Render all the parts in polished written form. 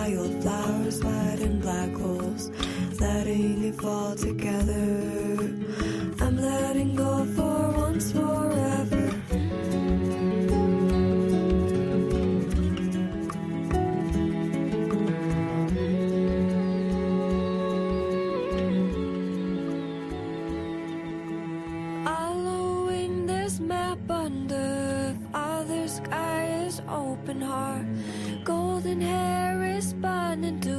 wildflowers lighting black holes, letting it fall together. I'm letting go for once forever. Following this map under father sky is open heart. Golden hair is spun into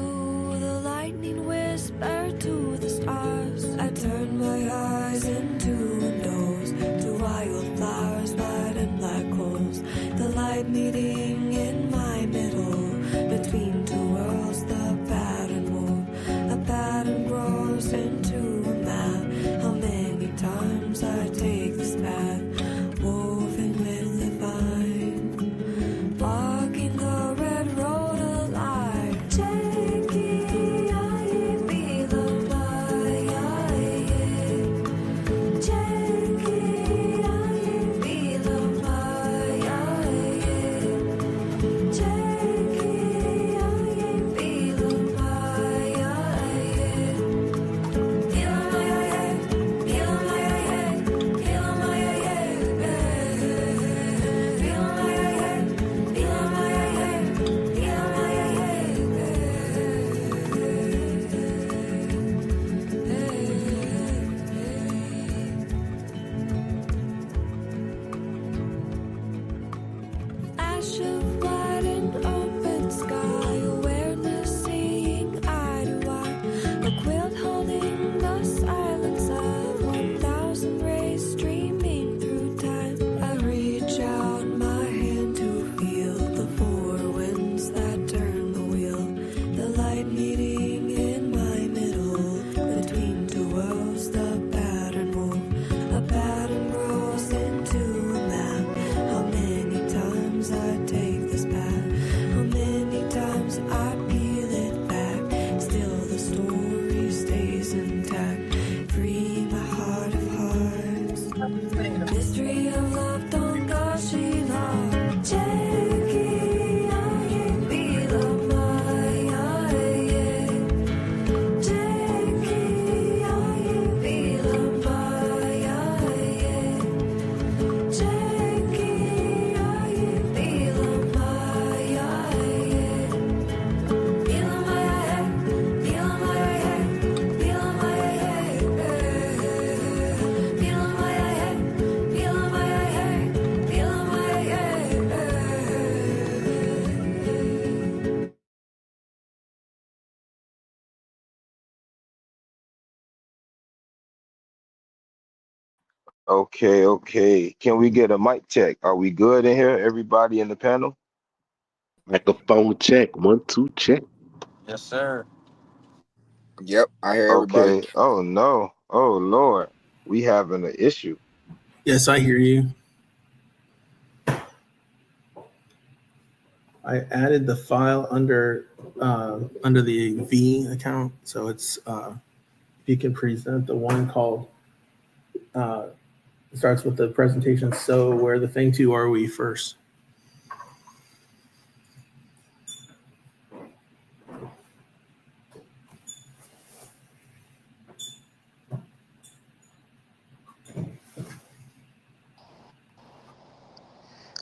the lightning whisper to the stars. I turn my eyes into windows to wildflowers, light and black holes. The light meeting in my middle, between two worlds, the pattern move. A pattern grows into a map. How many times I take this path, woven with the vine, walking the red road alive. Jackie, I be the Maya. Jackie, I be the Maya. Jackie, I be the Maya. Ash of white and open sky, awareness seeing eye to eye. A quilt holding the silence of 1,000 rays streaming through time. I reach out my hand to feel the four winds that turn the wheel. The light meeting in my middle, between two worlds, the pattern move. A pattern grows into a map. How many times I take this path, how many times I peel it back. Still the story stays intact. Free my heart of hearts. Mystery of love, don't go, she love. Jackie, I be the Maya. Jackie, I be the Maya. Jackie, I be the Maya. Be the Maya, be the Maya, be the Maya, be the Maya, be the Maya, be the Maya. Okay, okay. Can we get a mic check? Are we good in here? Everybody in the panel? Microphone check. 1, 2, check. Yes, sir. Yep, I hear everybody. Okay. Oh no. Oh Lord. We having an issue. Yes, I hear you. I added the file under the V account, so it's you can present the one called it starts with the presentation. So where the Fēng Tū are we first?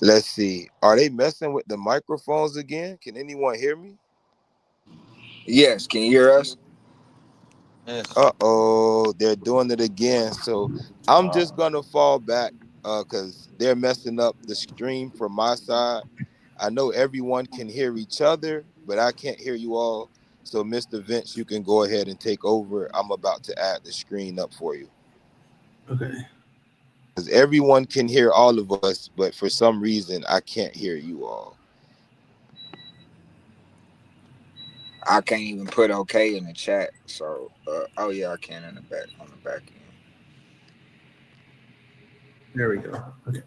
Let's see. Are they messing with the microphones again? Can anyone hear me? Yes, can you hear us? Yes. Uh-oh, they're doing it again. So I'm just gonna fall back because they're messing up the stream from my side. I know everyone can hear each other, but I can't hear you all. So Mr. Vince, you can go ahead and take over. I'm about to add the screen up for you. Okay. Because everyone can hear all of us, but for some reason I can't hear you all. I can't even put okay in the chat. So, oh yeah, I can in the back on the back end. There we go. Okay.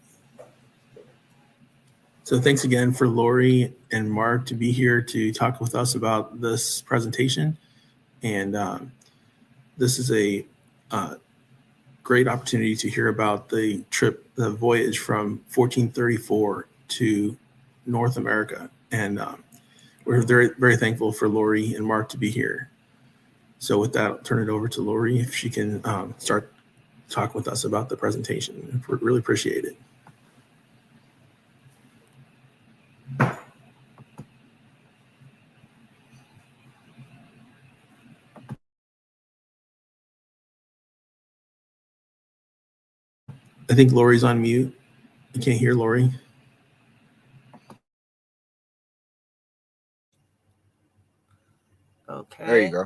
So thanks again for Laurie and Mark to be here to talk with us about this presentation. And this is a great opportunity to hear about the voyage from 1434 to North America. And we're very, very thankful for Laurie and Mark to be here. So with that, I'll turn it over to Laurie if she can start talking with us about the presentation. We really appreciate it. I think Laurie's on mute. You can't hear Laurie. Okay. There you go.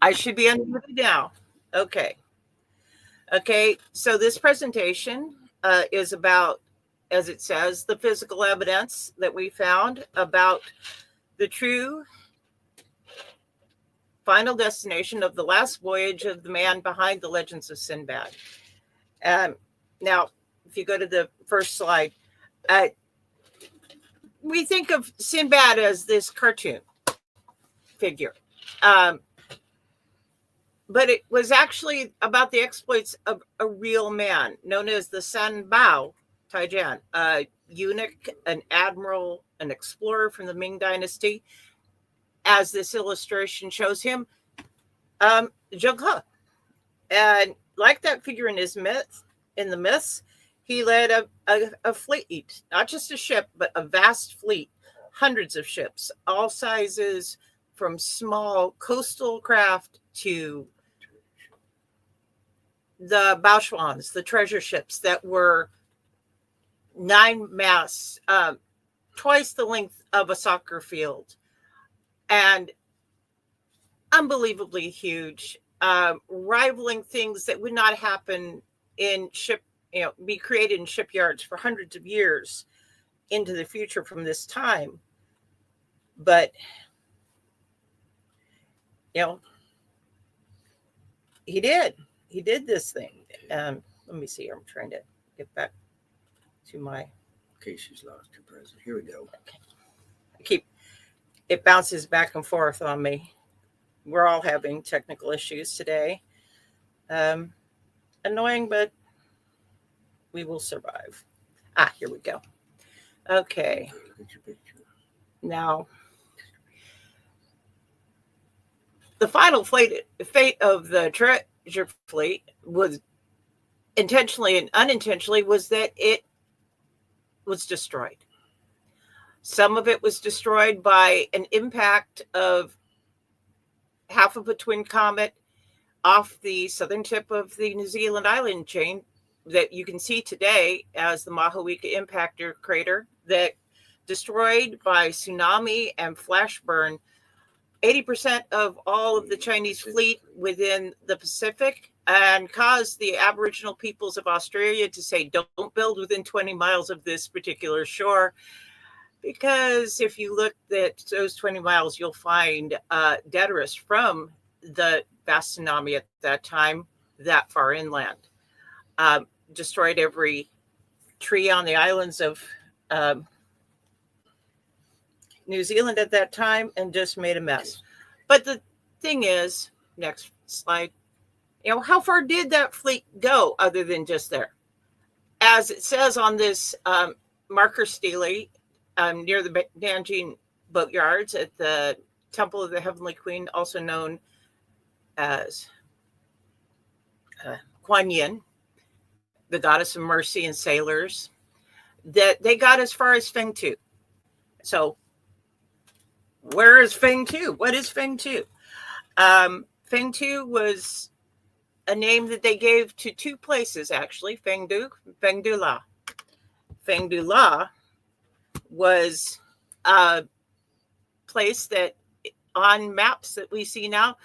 I should be unmuted now. Okay. Okay. So this presentation is about, as it says, the physical evidence that we found about the true final destination of the last voyage of the man behind the legends of Sinbad. Now, if you go to the first slide, we think of Sinbad as this cartoon figure. But it was actually about the exploits of a real man known as the San Bao Taijian, a eunuch, an admiral, an explorer from the Ming Dynasty. As this illustration shows him, Zheng He. And like that figure in the myths, he led a fleet, not just a ship, but a vast fleet, hundreds of ships, all sizes, from small coastal craft to the baochuans, the treasure ships that were 9 masts, twice the length of a soccer field, and unbelievably huge, rivaling things that would not happen in be created in shipyards for hundreds of years into the future from this time. But he did this thing. Let me see. I'm trying to get back to my. Okay, she's lost her present. Here we go. Okay. It bounces back and forth on me. We're all having technical issues today. Annoying, but we will survive. Here we go. Okay. Now, the final fate of the treasure fleet was intentionally and unintentionally was that it was destroyed. Some of it was destroyed by an impact of half of a twin comet off the southern tip of the New Zealand island chain that you can see today as the Mahuika impactor crater that destroyed by tsunami and flash burn 80% of all of the Chinese fleet within the Pacific, and caused the Aboriginal peoples of Australia to say, don't build within 20 miles of this particular shore. Because if you look at those 20 miles, you'll find debris from the vast tsunami at that time, that far inland. Destroyed every tree on the islands of New Zealand at that time and just made a mess. But the thing is, next slide, how far did that fleet go other than just there? As it says on this marker stele near the Nanjing boatyards at the Temple of the Heavenly Queen, also known as Kuan Yin, the goddess of mercy and sailors, that they got as far as Fēng Tu. So where is Fēng Tu? What is Fēng Tu? Fēng Tu was a name that they gave to two places, actually, Fēng Du, Fēng Du La. Fēng Du La was a place that on maps that we see now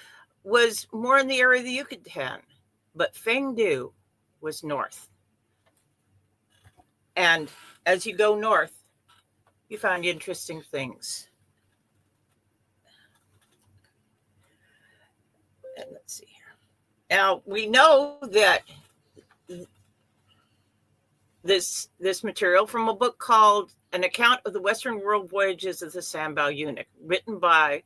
was more in the area of the Yucatan, but Fēng Du was north. And as you go north, you find interesting things. And let's see here. Now, we know that this material from a book called An Account of the Western World Voyages of the San Bao Eunuch, written by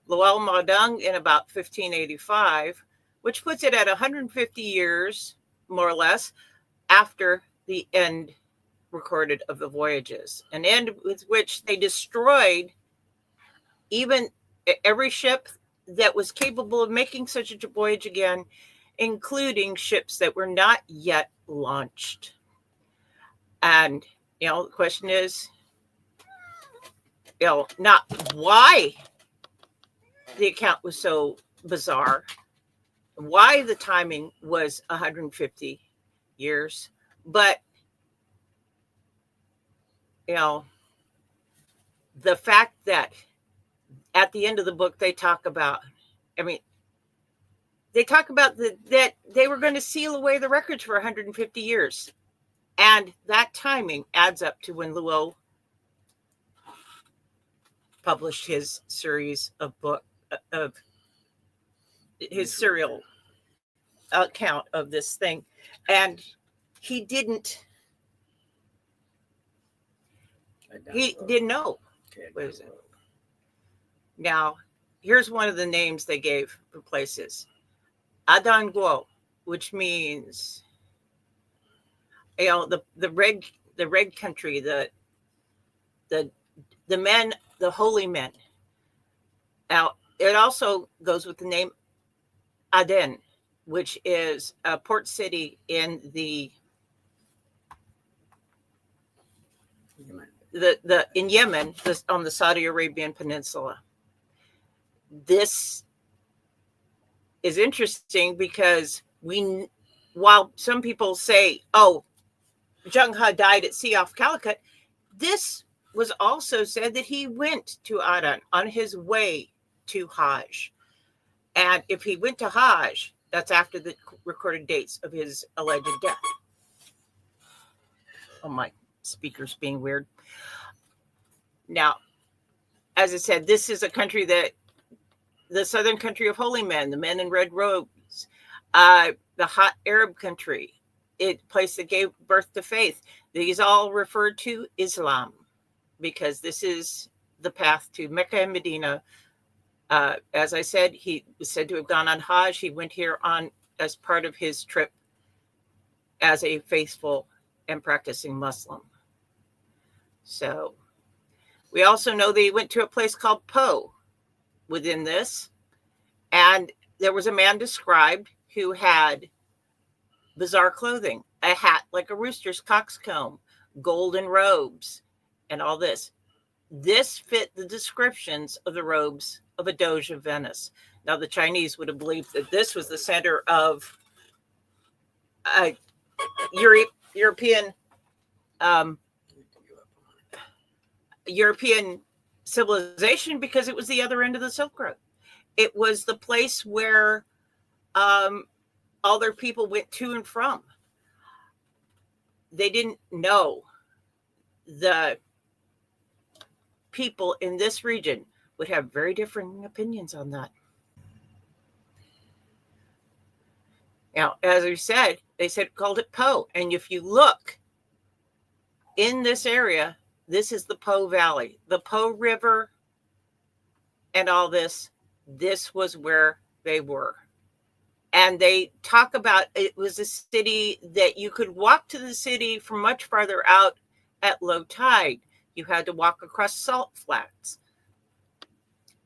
Luo Mao Deng in about 1585, which puts it at 150 years, more or less, after the end recorded of the voyages, an end with which they destroyed even every ship that was capable of making such a voyage again, including ships that were not yet launched. And, the question is, not why the account was so bizarre, why the timing was 150 years, but, the fact that at the end of the book, they talk about, that they were going to seal away the records for 150 years. And that timing adds up to when Luo published his series of his serial account of this thing. And he didn't know. What is it? Now, here's one of the names they gave for places. Adan Guo, which means, the red country, the men, the holy men. Now, it also goes with the name Aden, which is a port city in in Yemen, on the Saudi Arabian Peninsula. This is interesting because while some people say, oh, Zheng He died at sea off Calicut, this was also said that he went to Aden on his way to Hajj. And if he went to Hajj, that's after the recorded dates of his alleged death. Oh, my speaker's being weird. Now, as I said, this is a country the southern country of holy men, the men in red robes, the hot Arab country, place that gave birth to faith. These all referred to Islam because this is the path to Mecca and Medina. As I said, he was said to have gone on Hajj. He went here as part of his trip as a faithful and practicing Muslim. So we also know that he went to a place called Po within this. And there was a man described who had bizarre clothing, a hat like a rooster's coxcomb, golden robes, and all this. This fit the descriptions of the robes of a Doge of Venice. Now, the Chinese would have believed that this was the center of European civilization because it was the other end of the Silk Road. It was the place where all their people went to and from. They didn't know the people in this region would have very different opinions on that. Now, as we said, they called it Po. And if you look in this area, this is the Po Valley, the Po River, and all this. This was where they were. And they talk about it was a city that you could walk to the city from much farther out at low tide. You had to walk across salt flats,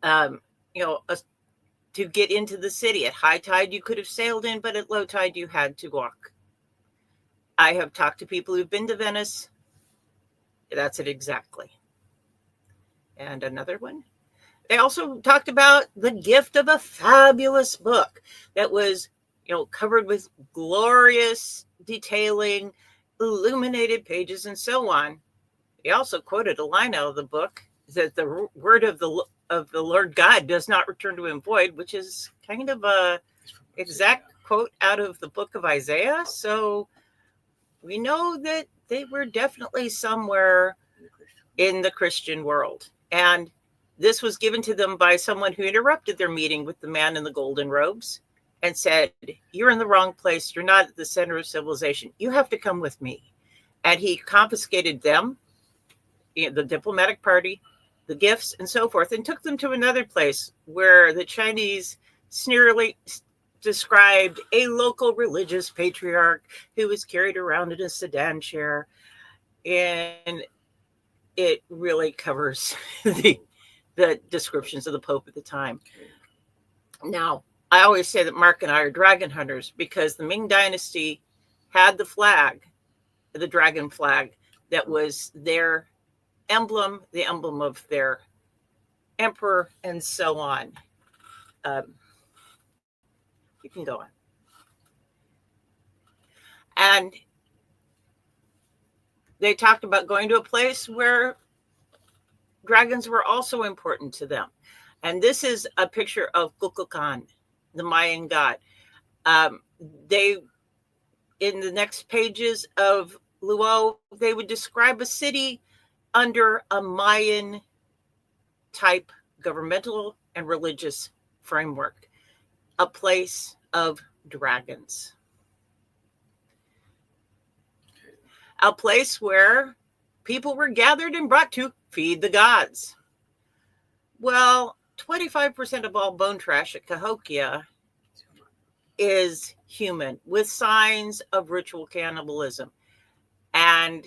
to get into the city. At high tide, you could have sailed in, but at low tide, you had to walk. I have talked to people who've been to Venice. That's it exactly. And another one. They also talked about the gift of a fabulous book that was, covered with glorious detailing, illuminated pages, and so on. They also quoted a line out of the book that the word of the Lord God does not return to him void, which is kind of a exact quote out of the book of Isaiah. So we know that they were definitely somewhere in the Christian world. And this was given to them by someone who interrupted their meeting with the man in the golden robes and said, "You're in the wrong place. You're not at the center of civilization. You have to come with me." And he confiscated them, the diplomatic party, the gifts, and so forth, and took them to another place where the Chinese sneerily described a local religious patriarch who was carried around in a sedan chair. And it really covers the descriptions of the Pope at the time. Now, I always say that Mark and I are dragon hunters because the Ming Dynasty had the flag, the dragon flag, that was their emblem, the emblem of their emperor, and so on. You can go on. And they talked about going to a place where dragons were also important to them. And this is a picture of Kukulkan, the Mayan god. They, in the next pages of Luo, they would describe a city under a Mayan type governmental and religious framework, a place of dragons, a place where people were gathered and brought to feed the gods. Well, 25% of all bone trash at Cahokia is human, with signs of ritual cannibalism. And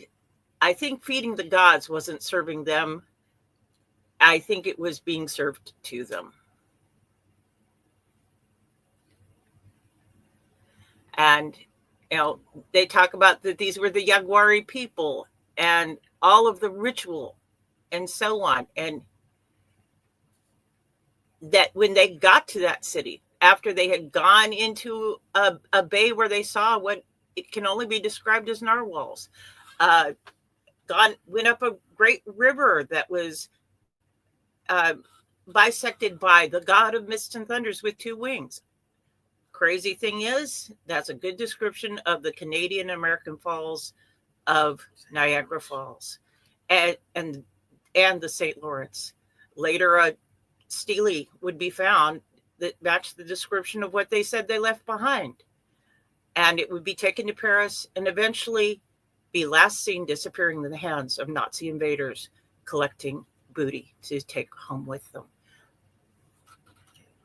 I think feeding the gods wasn't serving them. I think it was being served to them. And, you know, they talk about that these were the Yagwari people and all of the ritual and so on. And that when they got to that city, after they had gone into a bay where they saw what it can only be described as narwhals, went up a great river that was bisected by the god of mists and thunders with two wings. Crazy thing is, that's a good description of the Canadian American Falls of Niagara Falls and the St. Lawrence. Later, a stele would be found that matched the description of what they said they left behind. And it would be taken to Paris and eventually be last seen disappearing in the hands of Nazi invaders collecting booty to take home with them.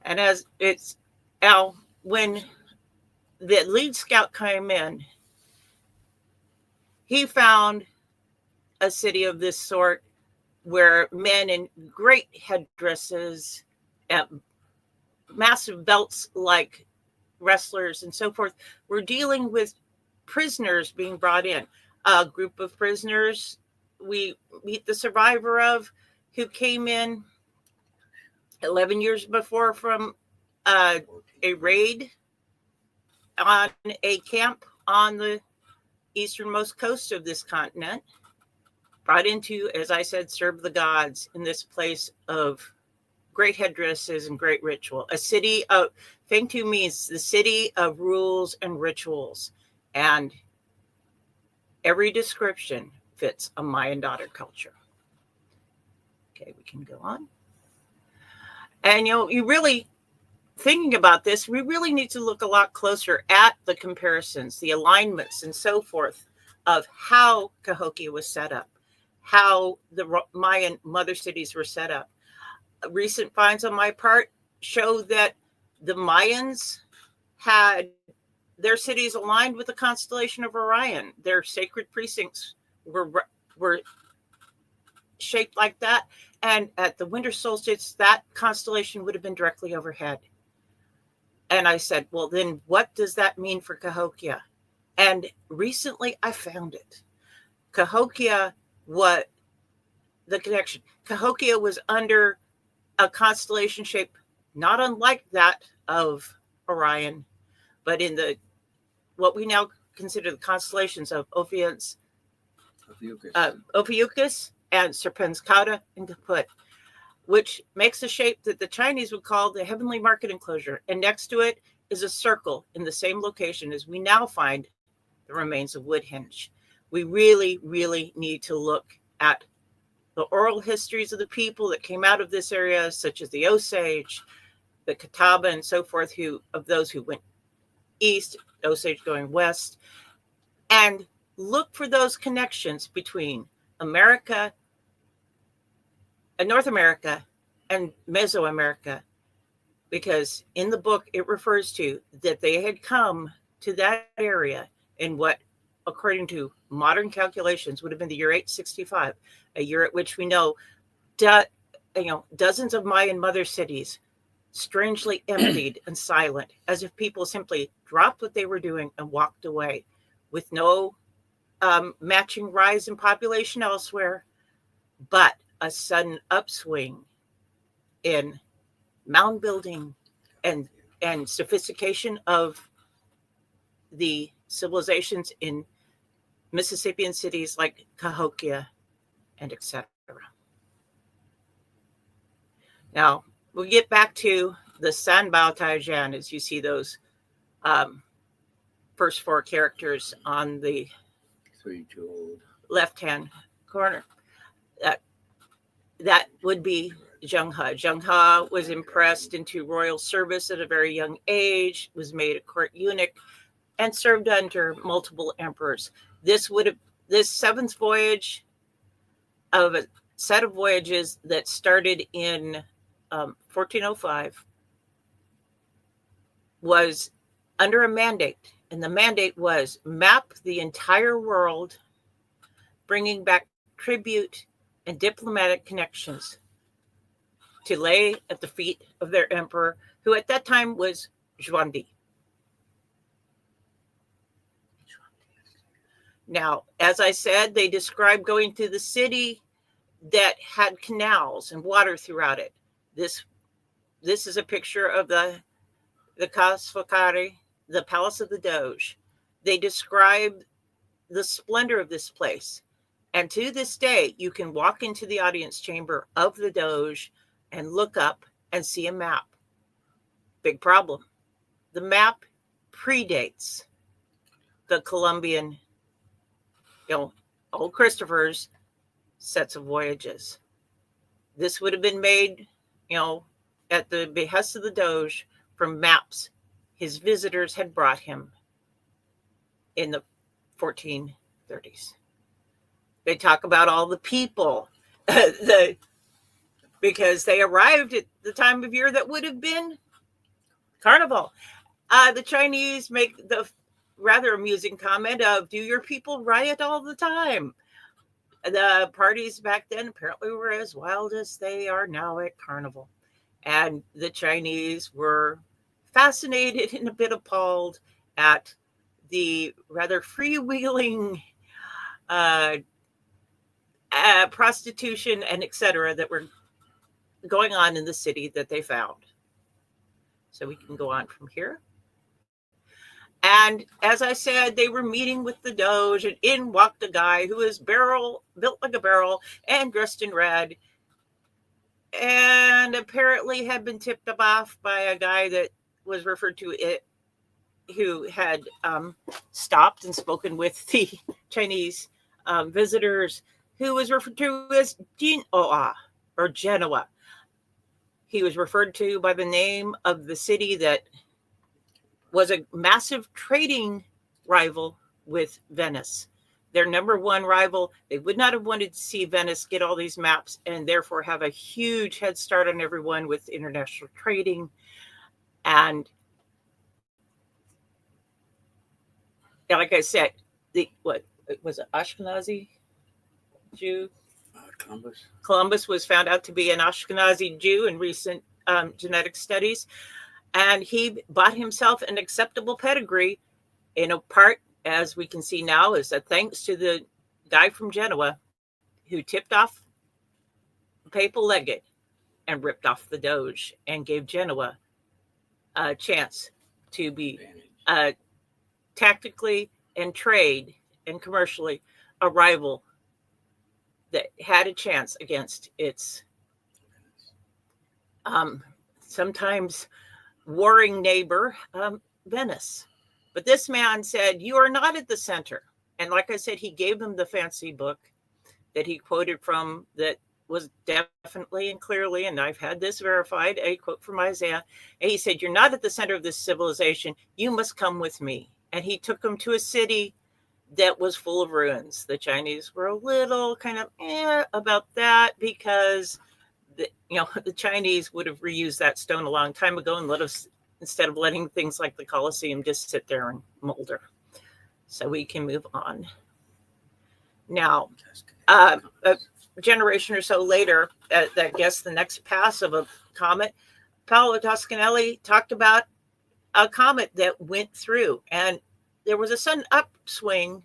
And as it's Al, when the lead scout came in, he found a city of this sort where men in great headdresses, massive belts like wrestlers and so forth, were dealing with prisoners being brought in. A group of prisoners we meet the survivor of, who came in 11 years before from a raid on a camp on the easternmost coast of this continent, brought into, as I said, serve the gods in this place of great headdresses and great ritual. A city of, Fēng Tu means the city of rules and rituals. And every description fits a Mayan daughter culture. Okay, we can go on. And, you really, thinking about this, we really need to look a lot closer at the comparisons, the alignments and so forth of how Cahokia was set up, how the Mayan mother cities were set up. Recent finds on my part show that the Mayans had their cities aligned with the constellation of Orion. Their sacred precincts were shaped like that. And at the winter solstice, that constellation would have been directly overhead. And I said, well, then what does that mean for Cahokia? And recently I found it. Cahokia, what the connection? Cahokia was under a constellation shape not unlike that of Orion, but in the what we now consider the constellations of Ophiuchus and Serpens Cauda and Caput, which makes a shape that the Chinese would call the heavenly market enclosure. And next to it is a circle in the same location as we now find the remains of Woodhenge. We really, really need to look at the oral histories of the people that came out of this area, such as the Osage, the Catawba, and so forth, of those who went east, Osage going west, and look for those connections between America and North America and Mesoamerica, because in the book it refers to that they had come to that area in what, according to modern calculations, would have been the year 865, a year at which we know dozens of Mayan mother cities, strangely emptied and silent, as if people simply dropped what they were doing and walked away, with no matching rise in population elsewhere, but a sudden upswing in mound building and sophistication of the civilizations in Mississippian cities like Cahokia and etc. Now, we'll get back to the Sanbao Taijian as you see those first four characters on the left-hand corner. That would be Zheng He. Zheng He was impressed into royal service at a very young age, was made a court eunuch, and served under multiple emperors. This seventh voyage of a set of voyages that started in 1405 was under a mandate, and the mandate was map the entire world, bringing back tribute and diplomatic connections to lay at the feet of their emperor, who at that time was Zhuangdi. Now, as I said, they described going to the city that had canals and water throughout it. This is a picture of the Kasfakari, the Palace of the Doge. They describe the splendor of this place. And to this day, you can walk into the audience chamber of the Doge and look up and see a map. Big problem. The map predates the Columbian, old Christopher's sets of voyages. This would have been made, at the behest of the Doge from maps his visitors had brought him in the 1430s. They talk about all the people, because they arrived at the time of year that would have been Carnival. The Chinese make the rather amusing comment of, do your people riot all the time? The parties back then apparently were as wild as they are now at Carnival. And the Chinese were fascinated and a bit appalled at the rather freewheeling prostitution and etc. that were going on in the city that they found. So we can go on from here. And as I said, they were meeting with the Doge, and in walked a guy who was built like a barrel and dressed in red, and apparently had been tipped off by a guy that was referred to it, who had stopped and spoken with the Chinese visitors, who was referred to as Jinoa or Genoa. He was referred to by the name of the city that was a massive trading rival with Venice. Their number one rival. They would not have wanted to see Venice get all these maps and therefore have a huge head start on everyone with international trading. And like I said, what was it, Ashkenazi Jew? Columbus was found out to be an Ashkenazi Jew in recent genetic studies. And he bought himself an acceptable pedigree, in a part, as we can see now, is that thanks to the guy from Genoa who tipped off the papal legate and ripped off the Doge and gave Genoa a chance to be tactically and trade and commercially a rival that had a chance against its sometimes warring neighbor, Venice. But this man said, you are not at the center. And like I said, he gave them the fancy book that he quoted from that was definitely and clearly, and I've had this verified, a quote from Isaiah. And he said, you're not at the center of this civilization. You must come with me. And he took them to a city that was full of ruins. The Chinese were a little kind of about that, because the Chinese would have reused that stone a long time ago and let us, instead of letting things like the Colosseum just sit there and molder. So we can move on. Now, generation or so later, I guess the next pass of a comet, Paolo Toscanelli talked about a comet that went through, and there was a sudden upswing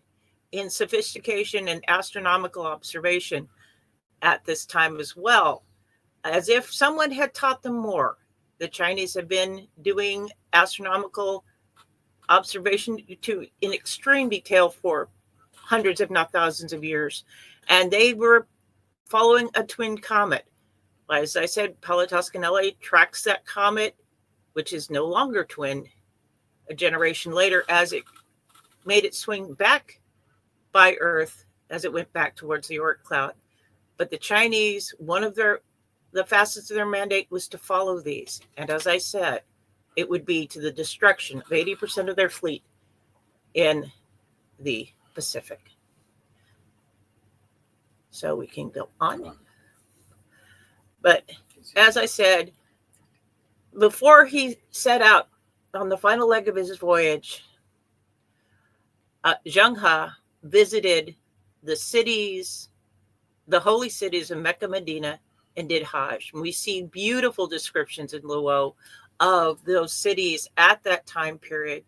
in sophistication and astronomical observation at this time as well, as if someone had taught them more. The Chinese have been doing astronomical observation in extreme detail for hundreds, if not thousands of years, and they were following a twin comet. As I said, Paolo Toscanelli tracks that comet, which is no longer twin, a generation later, as it made it swing back by Earth as it went back towards the Oort cloud. But the Chinese, one of the facets of their mandate was to follow these. And as I said, it would be to the destruction of 80% of their fleet in the Pacific. So we can go on. But as I said, before he set out on the final leg of his voyage, Zheng He visited the cities, the holy cities of Mecca, Medina, and did Hajj. And we see beautiful descriptions in Luo of those cities at that time period.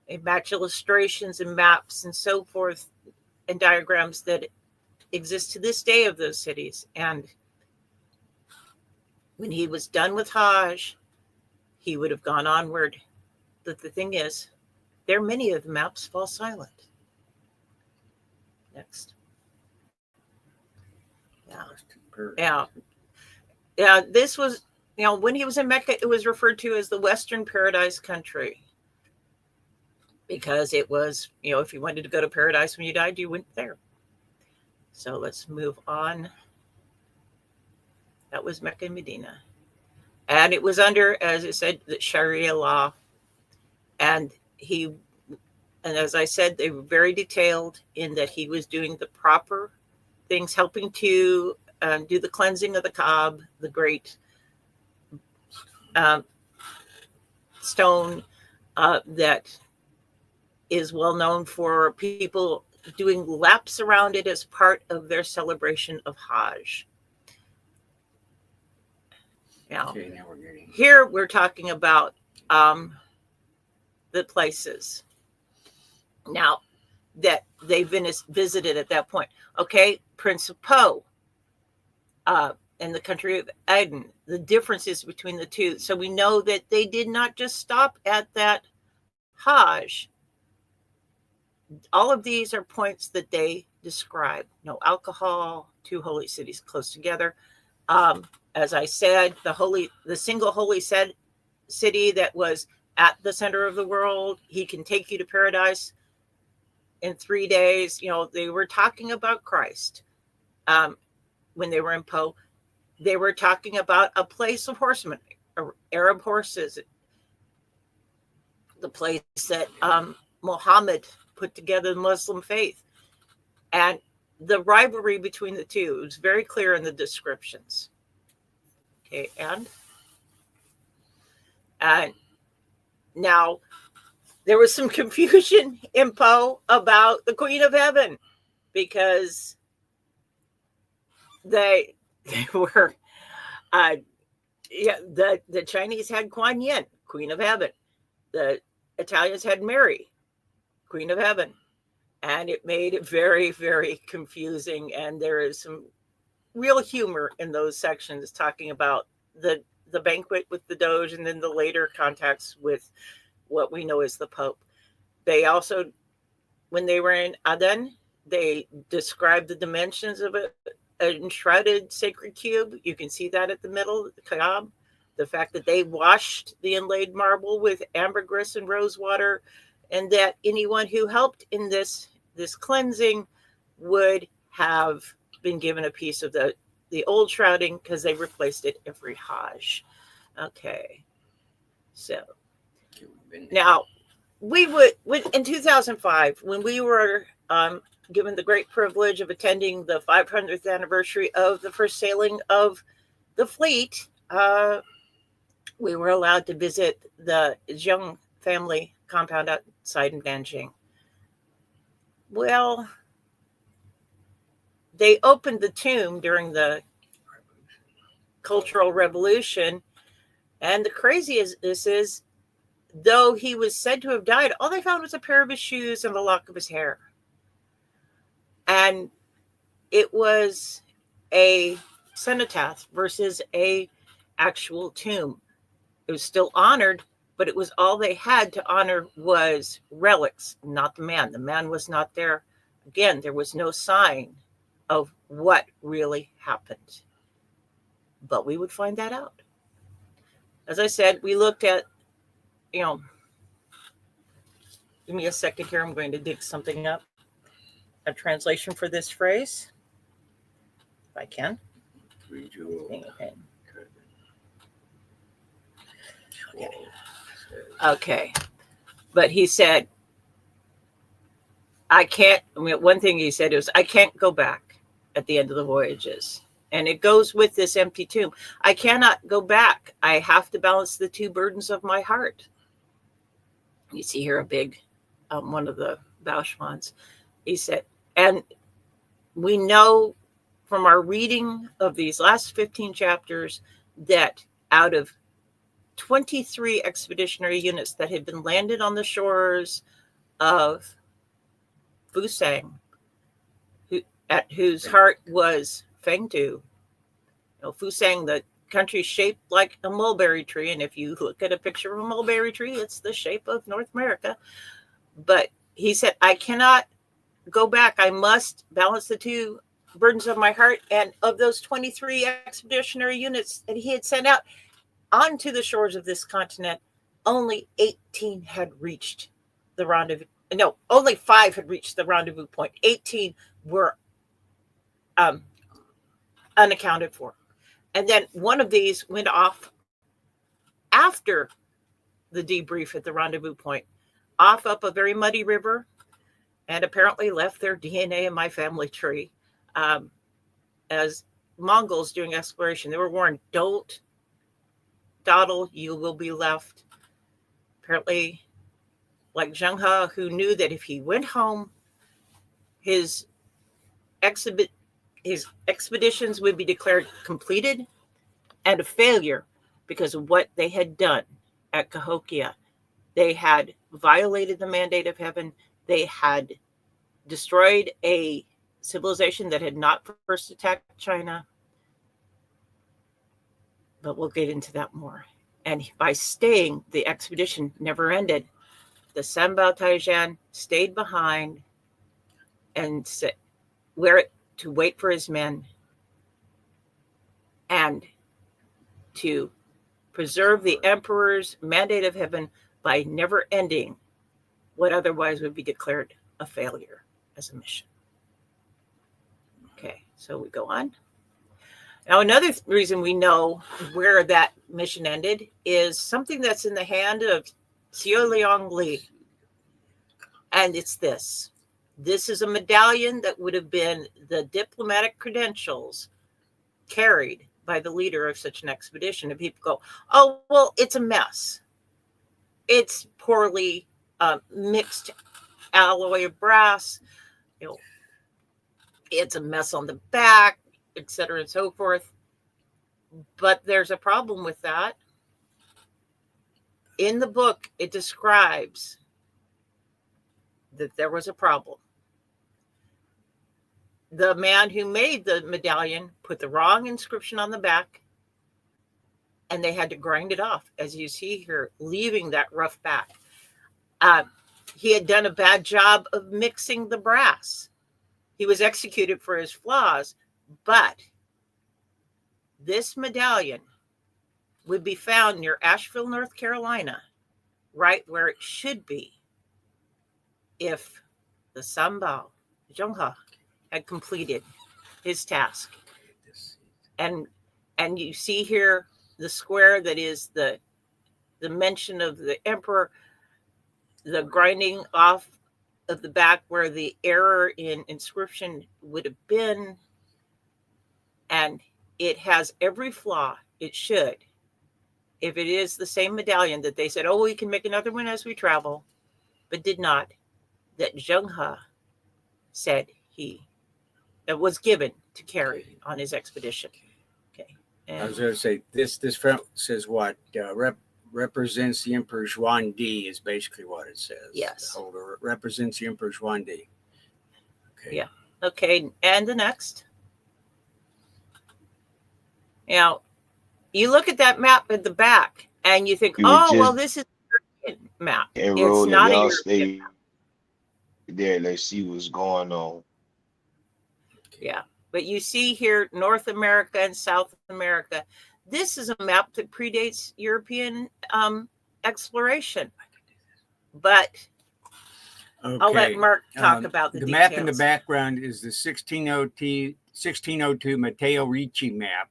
They match illustrations and maps and so forth, and diagrams that exist to this day of those cities. And when he was done with Hajj, he would have gone onward. But the thing is, there are many of the maps fall silent. Next. Yeah. This was, when he was in Mecca, it was referred to as the Western Paradise Country, because it was, if you wanted to go to paradise when you died, you went there. So let's move on. That was Mecca and Medina. And it was under, as it said, the Sharia law. And as I said, they were very detailed in that he was doing the proper things, helping to do the cleansing of the Kaab, the great stone that is well known for people doing laps around it as part of their celebration of Hajj. Now, here we're talking about the places now that they visited at that point. Okay, Prince of Po and the country of Aden, the differences between the two. So we know that they did not just stop at that Hajj. All of these are points that they describe. No alcohol, two holy cities close together. As I said, the single holy city that was at the center of the world, he can take you to paradise in 3 days. They were talking about Christ when they were in Po. They were talking about a place of horsemen, Arab horses, the place that Muhammad put together the Muslim faith. And the rivalry between the two is very clear in the descriptions. Okay, and now there was some confusion in Po about the Queen of Heaven, because they were the Chinese had Kuan Yin, Queen of Heaven. The Italians had Mary, Queen of Heaven. And it made it very, very confusing. And there is some real humor in those sections talking about the banquet with the Doge and then the later contacts with what we know as the Pope. They also, when they were in Aden, they described the dimensions of an enshrouded sacred cube. You can see that at the middle of the Kaab. The fact that they washed the inlaid marble with ambergris and rose water, and that anyone who helped in this cleansing would have been given a piece of the old shrouding, because they replaced it every Hajj. Okay. So now we would in 2005, when we were given the great privilege of attending the 500th anniversary of the first sailing of the fleet, we were allowed to visit the Zheng family compound outside in Nanjing. Well, they opened the tomb during the Cultural Revolution. And the craziest is, though he was said to have died, all they found was a pair of his shoes and a lock of his hair. And it was a cenotaph versus a actual tomb. It was still honored, but it was all they had to honor was relics, not the man. The man was not there. Again, there was no sign of what really happened. But we would find that out. As I said, we looked at, give me a second here. I'm going to dig something up. A translation for this phrase, if I can. Okay. But he said, one thing he said was, I can't go back at the end of the voyages. And it goes with this empty tomb. I cannot go back. I have to balance the two burdens of my heart. You see here a big, one of the Bauschmans. He said, and we know from our reading of these last 15 chapters that out of 23 expeditionary units that had been landed on the shores of Fusang, at whose heart was Fēng Tū. Fusang, the country shaped like a mulberry tree, and if you look at a picture of a mulberry tree, it's the shape of North America. But he said, I cannot go back. I must balance the two burdens of my heart. And of those 23 expeditionary units that he had sent out onto the shores of this continent, only 18 had reached the rendezvous. No, only 5 had reached the rendezvous point. 18 were unaccounted for. And then one of these went off after the debrief at the rendezvous point, off up a very muddy river, and apparently left their DNA in my family tree. As Mongols doing exploration, they were warned, don't dawdle, you will be left. Apparently, like Zheng He, who knew that if he went home, his expeditions would be declared completed and a failure because of what they had done at Cahokia. They had violated the mandate of heaven. They had destroyed a civilization that had not first attacked China. But we'll get into that more. And by staying, the expedition never ended. The Sanbao Taijian stayed behind and to wait for his men and to preserve the emperor's mandate of heaven by never ending what otherwise would be declared a failure as a mission. Okay, so we go on. Now, another reason we know where that mission ended is something that's in the hand of Xiao Liang Li. And it's this. This is a medallion that would have been the diplomatic credentials carried by the leader of such an expedition. And people go, oh, well, it's a mess. It's poorly mixed alloy of brass. It's a mess on the back, etc. and so forth. But there's a problem with that. In the book, it describes that there was a problem. The man who made the medallion put the wrong inscription on the back, and they had to grind it off, as you see here, leaving that rough back. He had done a bad job of mixing the brass. He was executed for his flaws, but this medallion would be found near Asheville, North Carolina, right where it should be if the Sanbao Zheng He had completed his task. And you see here the square that is the mention of the emperor, the grinding off of the back where the error in inscription would have been, and it has every flaw it should. If it is the same medallion that they said, oh, we can make another one as we travel, but did not, that Zheng He said he that was given to Carey on his expedition. Okay. I was going to say this front says what represents the Emperor Zhuan Di is basically what it says. Yes. The holder represents the Emperor Zhuan Di. Okay. Yeah. Okay. And the next. Now, you look at that map at the back and you think, well, this is a European map. It's not a European map. There, let's see what's going on. Yeah. But you see here North America and South America. This is a map that predates European exploration. But okay. I'll let Mark talk about the details. Map in the background is the 1602 Matteo Ricci map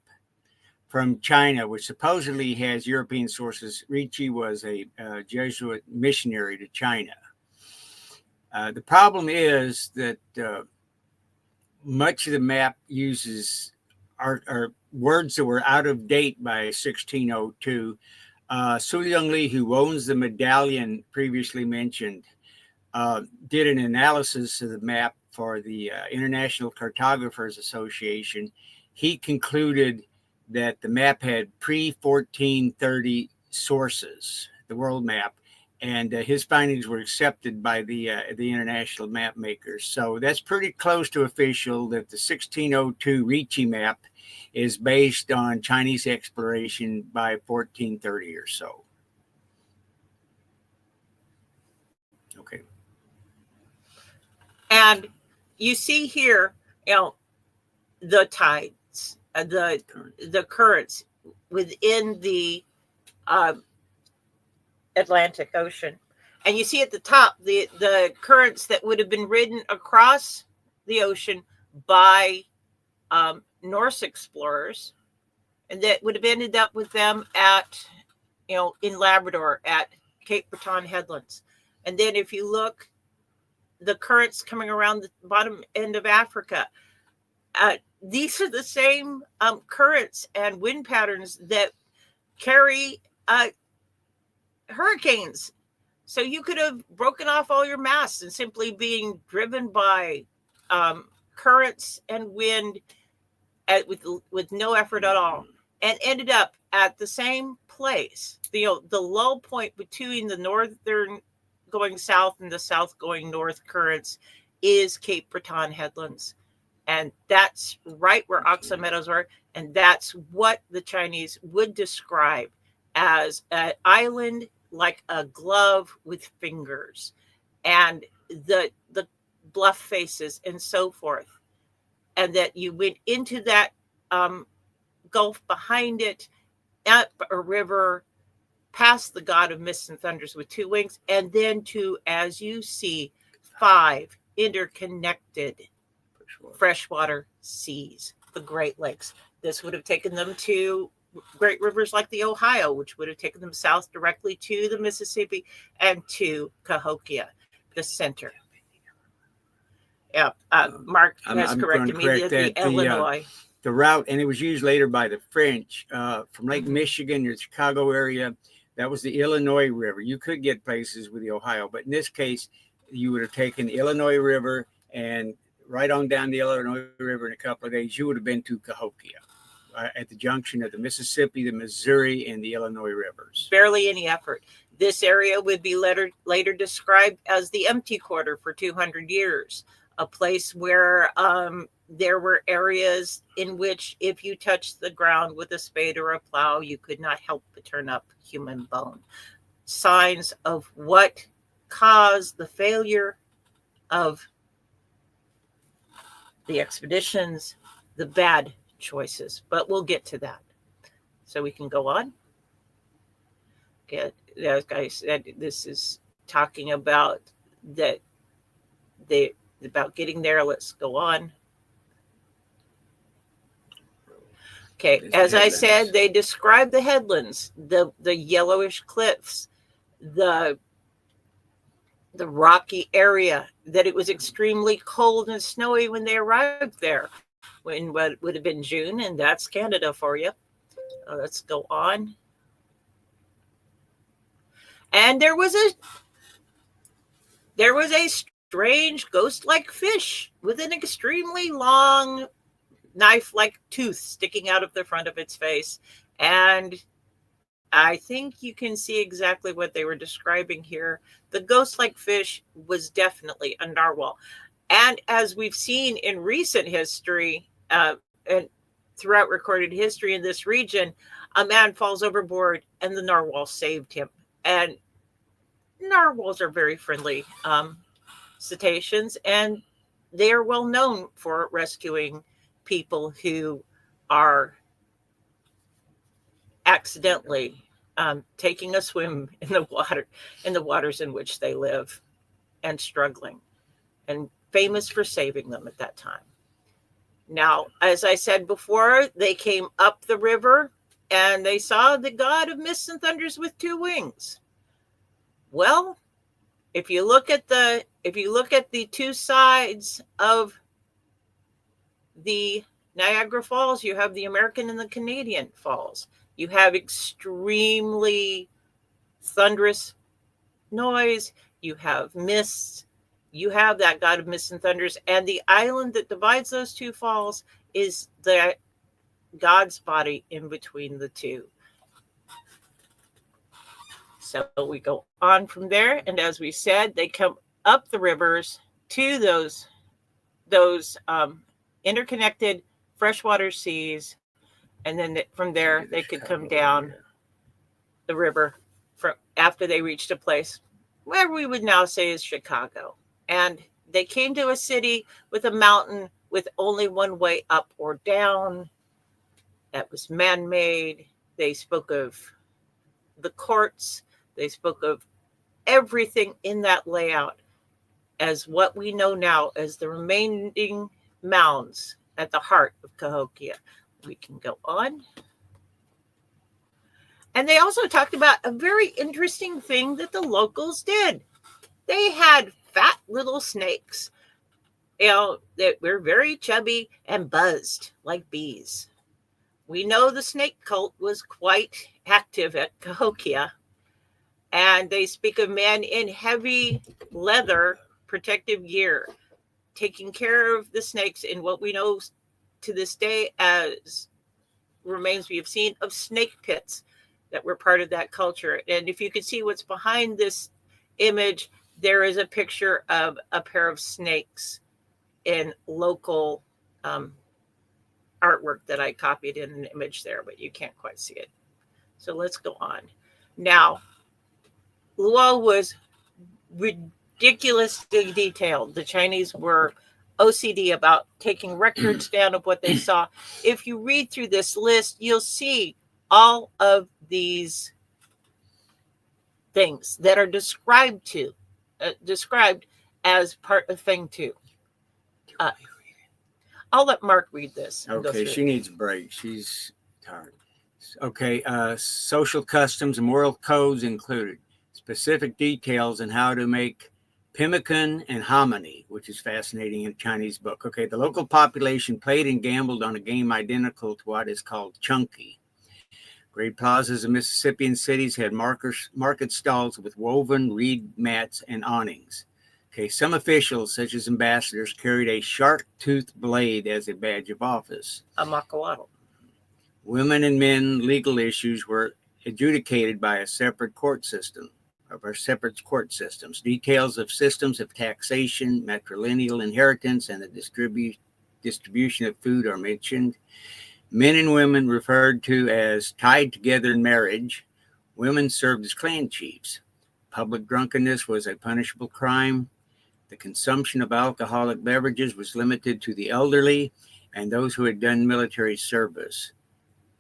from China, which supposedly has European sources. Ricci was a Jesuit missionary to China. The problem is that much of the map uses are words that were out of date by 1602. Su Youngli, who owns the medallion previously mentioned, did an analysis of the map for the International Cartographers Association. He concluded that the map had pre-1430 sources, the world map, and his findings were accepted by the international map makers. So that's pretty close to official that the 1602 Ricci map is based on Chinese exploration by 1430 or so. Okay. And you see here, the tides, the currents within the Atlantic Ocean. And you see at the top the currents that would have been ridden across the ocean by Norse explorers, and that would have ended up with them at, in Labrador at Cape Breton Headlands. And then if you look, the currents coming around the bottom end of Africa, these are the same currents and wind patterns that carry hurricanes. So you could have broken off all your masts and simply being driven by currents and wind with no effort at all, and ended up at the same place. The low point between the northern going south and the south going north currents is Cape Breton Headlands. And that's right where Oxa Meadows were. And that's what the Chinese would describe as an island like a glove with fingers, and the bluff faces and so forth. And that you went into that gulf behind it, up a river, past the god of mists and thunders with two wings, and then to, as you see, 5 interconnected freshwater seas, the Great Lakes. This would have taken them to great rivers like the Ohio, which would have taken them south directly to the Mississippi and to Cahokia, the center. Yeah, Mark has corrected me. The Illinois. The route, and it was used later by the French from Lake Michigan or the Chicago area. That was the Illinois River. You could get places with the Ohio, but in this case, you would have taken the Illinois River and right on down the Illinois River in a couple of days, you would have been to Cahokia at the junction of the Mississippi, the Missouri, and the Illinois rivers. Barely any effort. This area would be later described as the empty quarter for 200 years, a place where there were areas in which if you touched the ground with a spade or a plow, you could not help but turn up human bone. Signs of what caused the failure of the expeditions, the bad choices. But we'll get to that. So we can go on. Okay, as I said, this is talking about that about getting there. Let's go on. Okay, as I said, they describe the headlands, the yellowish cliffs, the rocky area, that it was extremely cold and snowy when they arrived there, in what would have been June, and that's Canada for you. Let's go on. And there was a strange ghost-like fish with an extremely long knife-like tooth sticking out of the front of its face. And I think you can see exactly what they were describing here. The ghost-like fish was definitely a narwhal. And as we've seen in recent history, and throughout recorded history in this region, a man falls overboard and the narwhal saved him. And narwhals are very friendly cetaceans, and they are well known for rescuing people who are accidentally taking a swim in the waters in which they live, and struggling, and famous for saving them at that time. Now, as I said before, they came up the river and they saw the god of mists and thunders with two wings. Well, if you look at the two sides of the Niagara Falls, you have the American and the Canadian Falls. You have extremely thunderous noise. You have mists. You have that god of mists and thunders. And the island that divides those two falls is the god's body in between the two. So we go on from there. And as we said, they come up the rivers to those interconnected freshwater seas. And then from there, they could come down the river after they reached a place where we would now say is Chicago. And they came to a city with a mountain with only one way up or down. That was man-made. They spoke of the courts. They spoke of everything in that layout as what we know now as the remaining mounds at the heart of Cahokia. We can go on. And they also talked about a very interesting thing that the locals did. They had fat little snakes, that were very chubby and buzzed like bees. We know the snake cult was quite active at Cahokia. And they speak of men in heavy leather protective gear, taking care of the snakes in what we know to this day as remains we have seen of snake pits that were part of that culture. And if you can see what's behind this image, there is a picture of a pair of snakes in local artwork that I copied in an image there, but you can't quite see it. So let's go on. Now, Luo was ridiculously detailed. The Chinese were OCD about taking records down of what they saw. If you read through this list, you'll see all of these things that are described as part of Fēng Tū. I'll let Mark read this. Okay, she needs a break. She's tired. Okay, social customs and moral codes included. Specific details on how to make pemmican and hominy, which is fascinating in a Chinese book. Okay, the local population played and gambled on a game identical to what is called chunky. Great plazas of Mississippian cities had market stalls with woven reed mats and awnings. Okay, some officials, such as ambassadors, carried a shark-toothed blade as a badge of office. A makawaddle. Women and men legal issues were adjudicated by a separate court system. Separate court systems. Details of systems of taxation, matrilineal inheritance, and the distribution of food are mentioned. Men and women referred to as tied together in marriage. Women served as clan chiefs. Public drunkenness was a punishable crime. The consumption of alcoholic beverages was limited to the elderly and those who had done military service.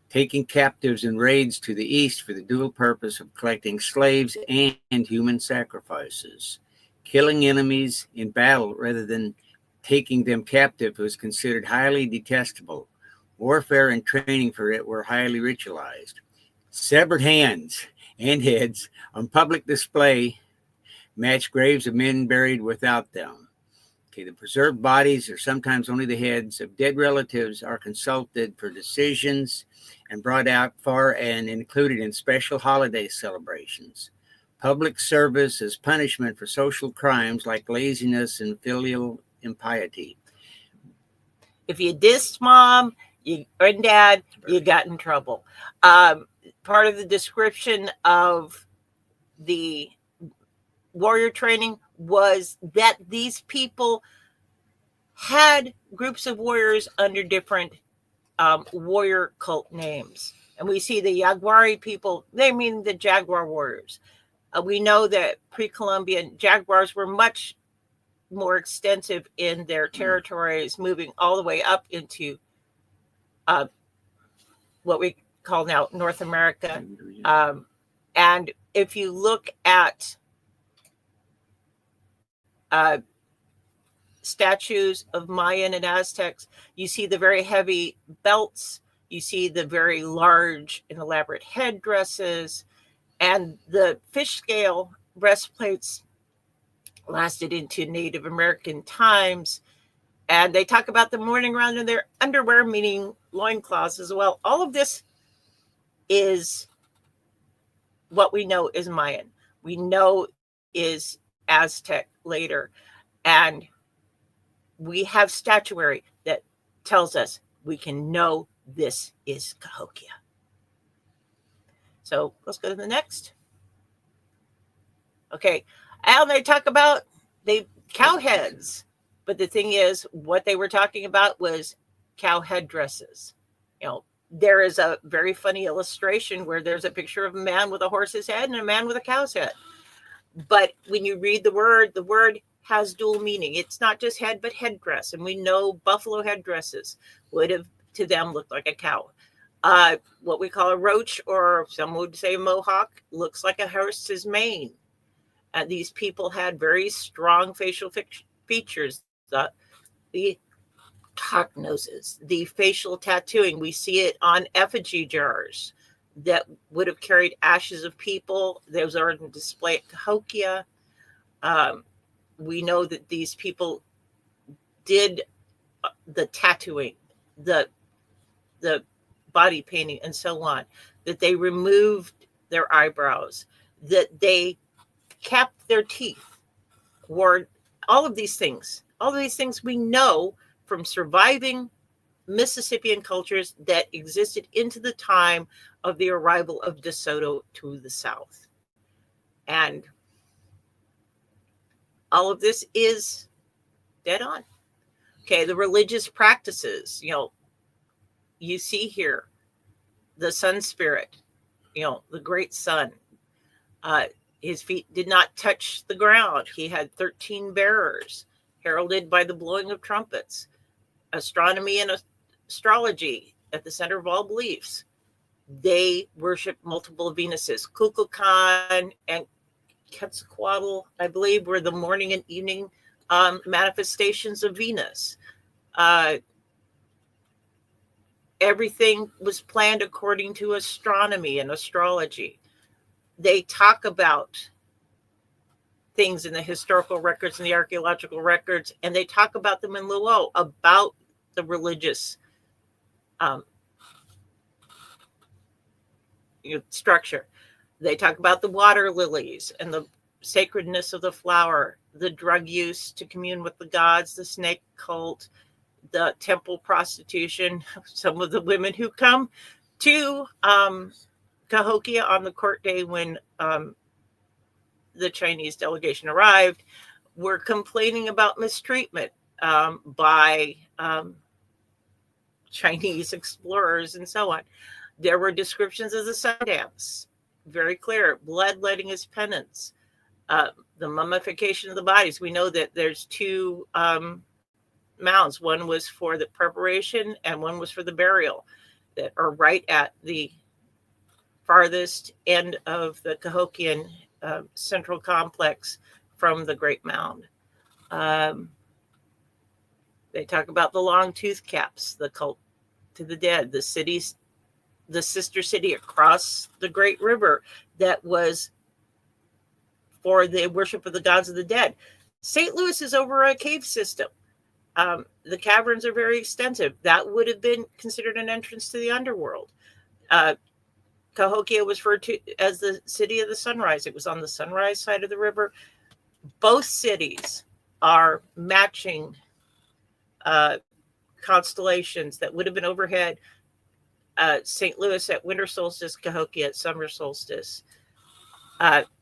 Taking captives in raids to the east for the dual purpose of collecting slaves and human sacrifices. Killing enemies in battle rather than taking them captive was considered highly detestable. Warfare and training for it were highly ritualized. Severed hands and heads on public display matched graves of men buried without them. Okay, the preserved bodies, or sometimes only the heads of dead relatives, are consulted for decisions and brought out for and included in special holiday celebrations. public service as punishment for social crimes like laziness and filial impiety. If you dissed mom and dad, you got in trouble. Part of the description of the warrior training was that these people had groups of warriors under different warrior cult names. And we see the Yaguari people, they mean the Jaguar warriors. We know that pre-Columbian Jaguars were much more extensive in their territories, moving all the way up into what we call now North America. And if you look at statues of Mayan and Aztecs, you see the very heavy belts, you see the very large and elaborate headdresses, and the fish scale breastplates lasted into Native American times. And they talk about them wearing around in their underwear, meaning loincloths as well. All of this is what we know is Mayan. We know is Aztec later. And we have statuary that tells us we can know this is Cahokia. So let's go to the next. Okay. And they talk about the cow heads. But the thing is, what they were talking about was cow headdresses. You know, there is a very funny illustration where there's a picture of a man with a horse's head and a man with a cow's head. But when you read the word has dual meaning. It's not just head, but headdress. And we know buffalo headdresses would have, to them, looked like a cow. What we call a roach, or some would say a mohawk, looks like a horse's mane. These people had very strong facial features. The hawk noses, the facial tattooing. We see it on effigy jars that would have carried ashes of people. Those are on display at Cahokia. We know that these people did the tattooing, the body painting, and so on, that they removed their eyebrows, that they kept their teeth, wore all of these things. All of these things we know from surviving Mississippian cultures that existed into the time of the arrival of De Soto to the South. And all of this is dead on. Okay, the religious practices, you know, you see here the sun spirit, you know, the great sun. His feet did not touch the ground. He had 13 bearers, heralded by the blowing of trumpets. Astronomy and astrology at the center of all beliefs. They worship multiple Venuses. Kukulkan and Quetzalcoatl, I believe, were the morning and evening manifestations of Venus. Everything was planned according to astronomy and astrology. They talk about things in the historical records and the archaeological records, and they talk about them in Luo, about the religious structure. They talk about the water lilies and the sacredness of the flower, the drug use to commune with the gods, the snake cult, the temple prostitution. Some of the women who come to Cahokia on the court day when the Chinese delegation arrived were complaining about mistreatment by Chinese explorers and so on. There were descriptions of the sun dance, very clear, bloodletting as penance, the mummification of the bodies. We know that there's two mounds. One was for the preparation and one was for the burial, that are right at the farthest end of the Cahokian central complex from the Great Mound. They talk about the long tooth caps, the cult to the dead, the cities, the sister city across the Great River that was for the worship of the gods of the dead. St. Louis is over a cave system. The caverns are very extensive. That would have been considered an entrance to the underworld. Cahokia was referred to as the city of the sunrise. It was on the sunrise side of the river. Both cities are matching constellations that would have been overhead. St. Louis at winter solstice, Cahokia at summer solstice.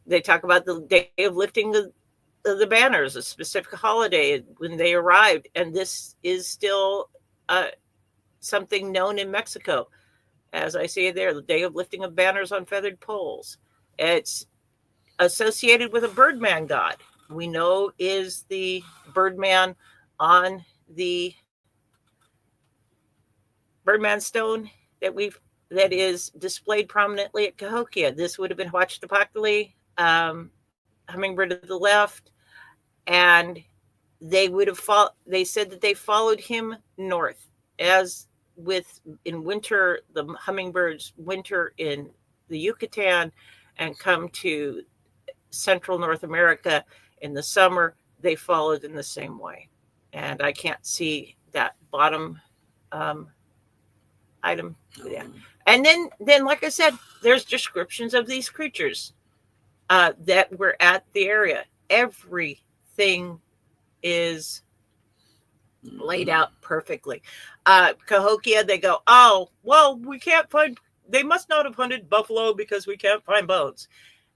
They talk about the day of lifting the banners, a specific holiday when they arrived. And this is still something known in Mexico. As I say there, the day of lifting of banners on feathered poles. It's associated with a birdman god. We know is the birdman on the birdman stone that is displayed prominently at Cahokia. This would have been Huachtopachtli, hummingbird to the left, and they would have they said that they followed him north. As with in winter, the hummingbirds winter in the Yucatan and come to Central North America in the summer, they followed in the same way. And I can't see that bottom item. Yeah. And then, like I said, there's descriptions of these creatures that were at the area. Everything is laid out perfectly. Cahokia, they go, oh, well, we can't find, they must not have hunted buffalo because we can't find bones.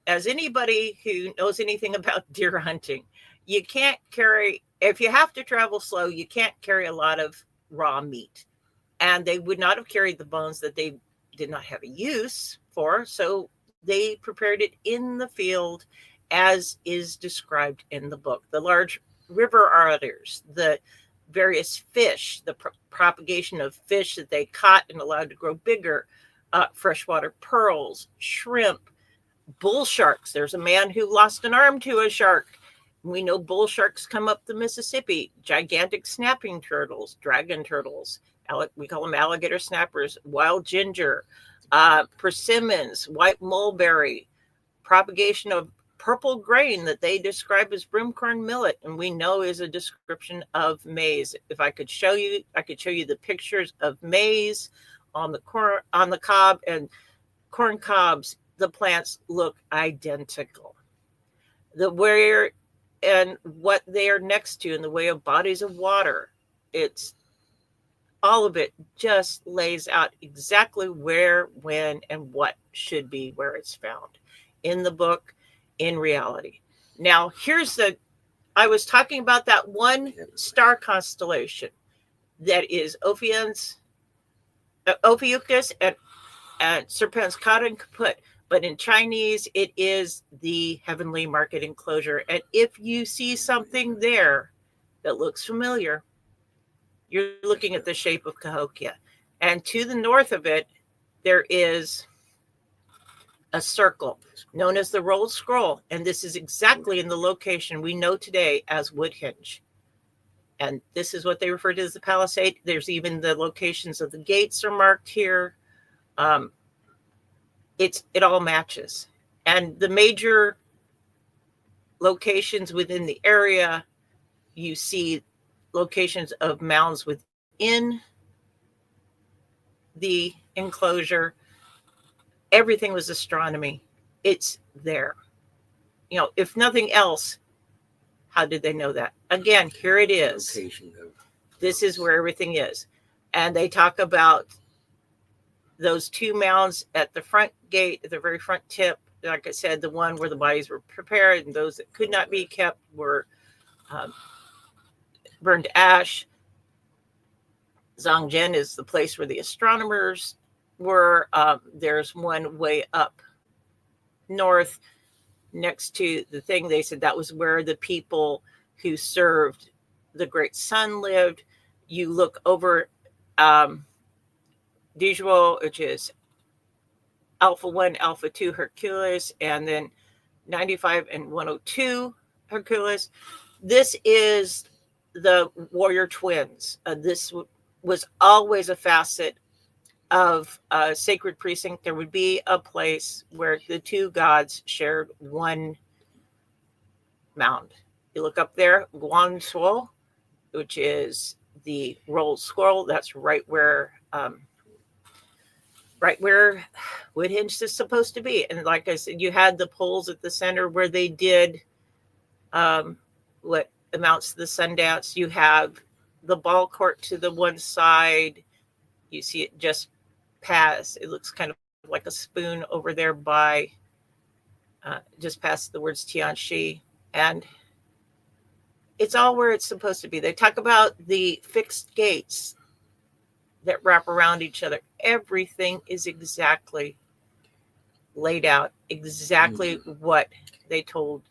As anybody who knows anything about deer hunting, you can't carry, if you have to travel slow, you can't carry a lot of raw meat. And they would not have carried the bones that they did not have a use for. So they prepared it in the field as is described in the book. The large river otters, the various fish, the propagation of fish that they caught and allowed to grow bigger, freshwater pearls, shrimp, bull sharks. There's a man who lost an arm to a shark. We know bull sharks come up the Mississippi, gigantic snapping turtles, dragon turtles. We call them alligator snappers, wild ginger, persimmons, white mulberry, propagation of purple grain that they describe as broomcorn millet, and we know is a description of maize. If I could show you, I could show you the pictures of maize on the corn, on the cob, and corn cobs. The plants look identical. The where and what they are next to in the way of bodies of water, it's all of it just lays out exactly where, when, and what should be where it's found in the book, in reality. Now, I was talking about that one star constellation that is Ophiuchus and Serpens Kata and Kaput. But in Chinese, it is the heavenly market enclosure. And if you see something there that looks familiar, you're looking at the shape of Cahokia. And to the north of it, there is a circle known as the rolled scroll. And this is exactly in the location we know today as Woodhenge. And this is what they refer to as the palisade. There's even the locations of the gates are marked here. It all matches. And the major locations within the area, you see locations of mounds within the enclosure. Everything was astronomy. It's there. You know, if nothing else, how did they know that? Again, here it is. This is where everything is. And they talk about those two mounds at the front gate, at the very front tip. Like I said, the one where the bodies were prepared and those that could not be kept were burned to ash. Zhangjian is the place where the astronomers were. There's one way up north next to the thing. They said that was where the people who served the great sun lived. You look over Dijuo, which is Alpha 1, Alpha 2 Hercules, and then 95 and 102 Hercules. This is the warrior twins. This was always a facet of sacred precinct. There would be a place where the two gods shared one mound. You look up there, Guangzhou, which is the rolled scroll. That's right where right where Woodhenge is supposed to be. And like I said, you had the poles at the center where they did what amounts to the Sundance. You have the ball court to the one side. You see it just past. It looks kind of like a spoon over there by just past the words Tianxi. And it's all where it's supposed to be. They talk about the fixed gates that wrap around each other. Everything is exactly laid out, exactly what they told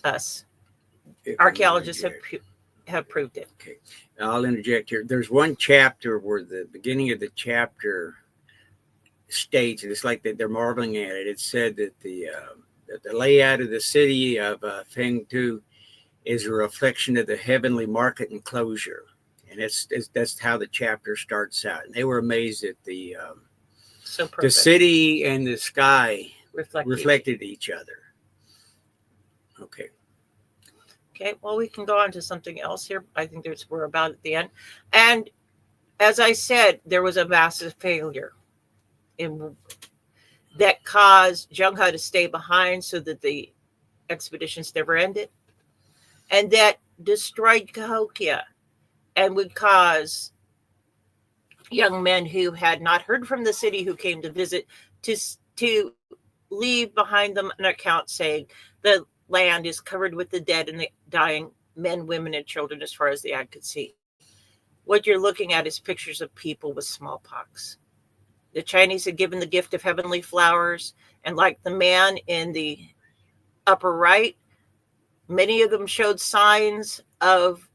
us. Archaeologists have proved it. Okay, I'll interject here. There's one chapter where the beginning of the chapter states, and it's like that they're marveling at it. It said that the layout of the city of Fēng Tū is a reflection of the heavenly market enclosure. And that's how the chapter starts out. And they were amazed that the city and the sky reflected each other. Okay. Okay, well, we can go on to something else here. I think we're about at the end. And as I said, there was a massive failure that caused Zheng He to stay behind so that the expeditions never ended. And that destroyed Cahokia and would cause young men who had not heard from the city who came to visit to leave behind them an account saying the land is covered with the dead and the dying men, women, and children as far as the eye could see. What you're looking at is pictures of people with smallpox. The Chinese had given the gift of heavenly flowers, and like the man in the upper right, many of them showed signs of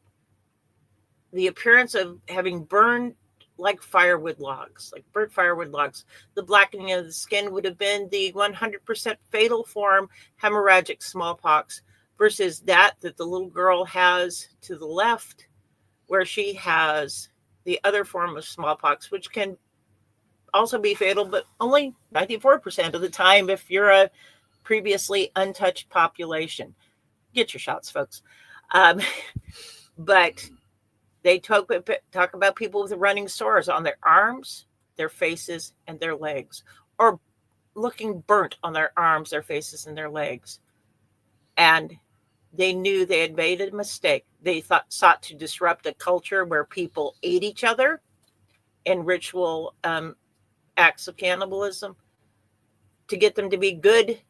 the appearance of having burned like firewood logs, like burnt firewood logs. The blackening of the skin would have been the 100% fatal form, hemorrhagic smallpox, versus that the little girl has to the left, where she has the other form of smallpox, which can also be fatal, but only 94% of the time if you're a previously untouched population. Get your shots, folks. But they talk about people with running sores on their arms, their faces, and their legs, or looking burnt on their arms, their faces, and their legs. And they knew they had made a mistake. They sought to disrupt a culture where people ate each other in ritual acts of cannibalism to get them to be good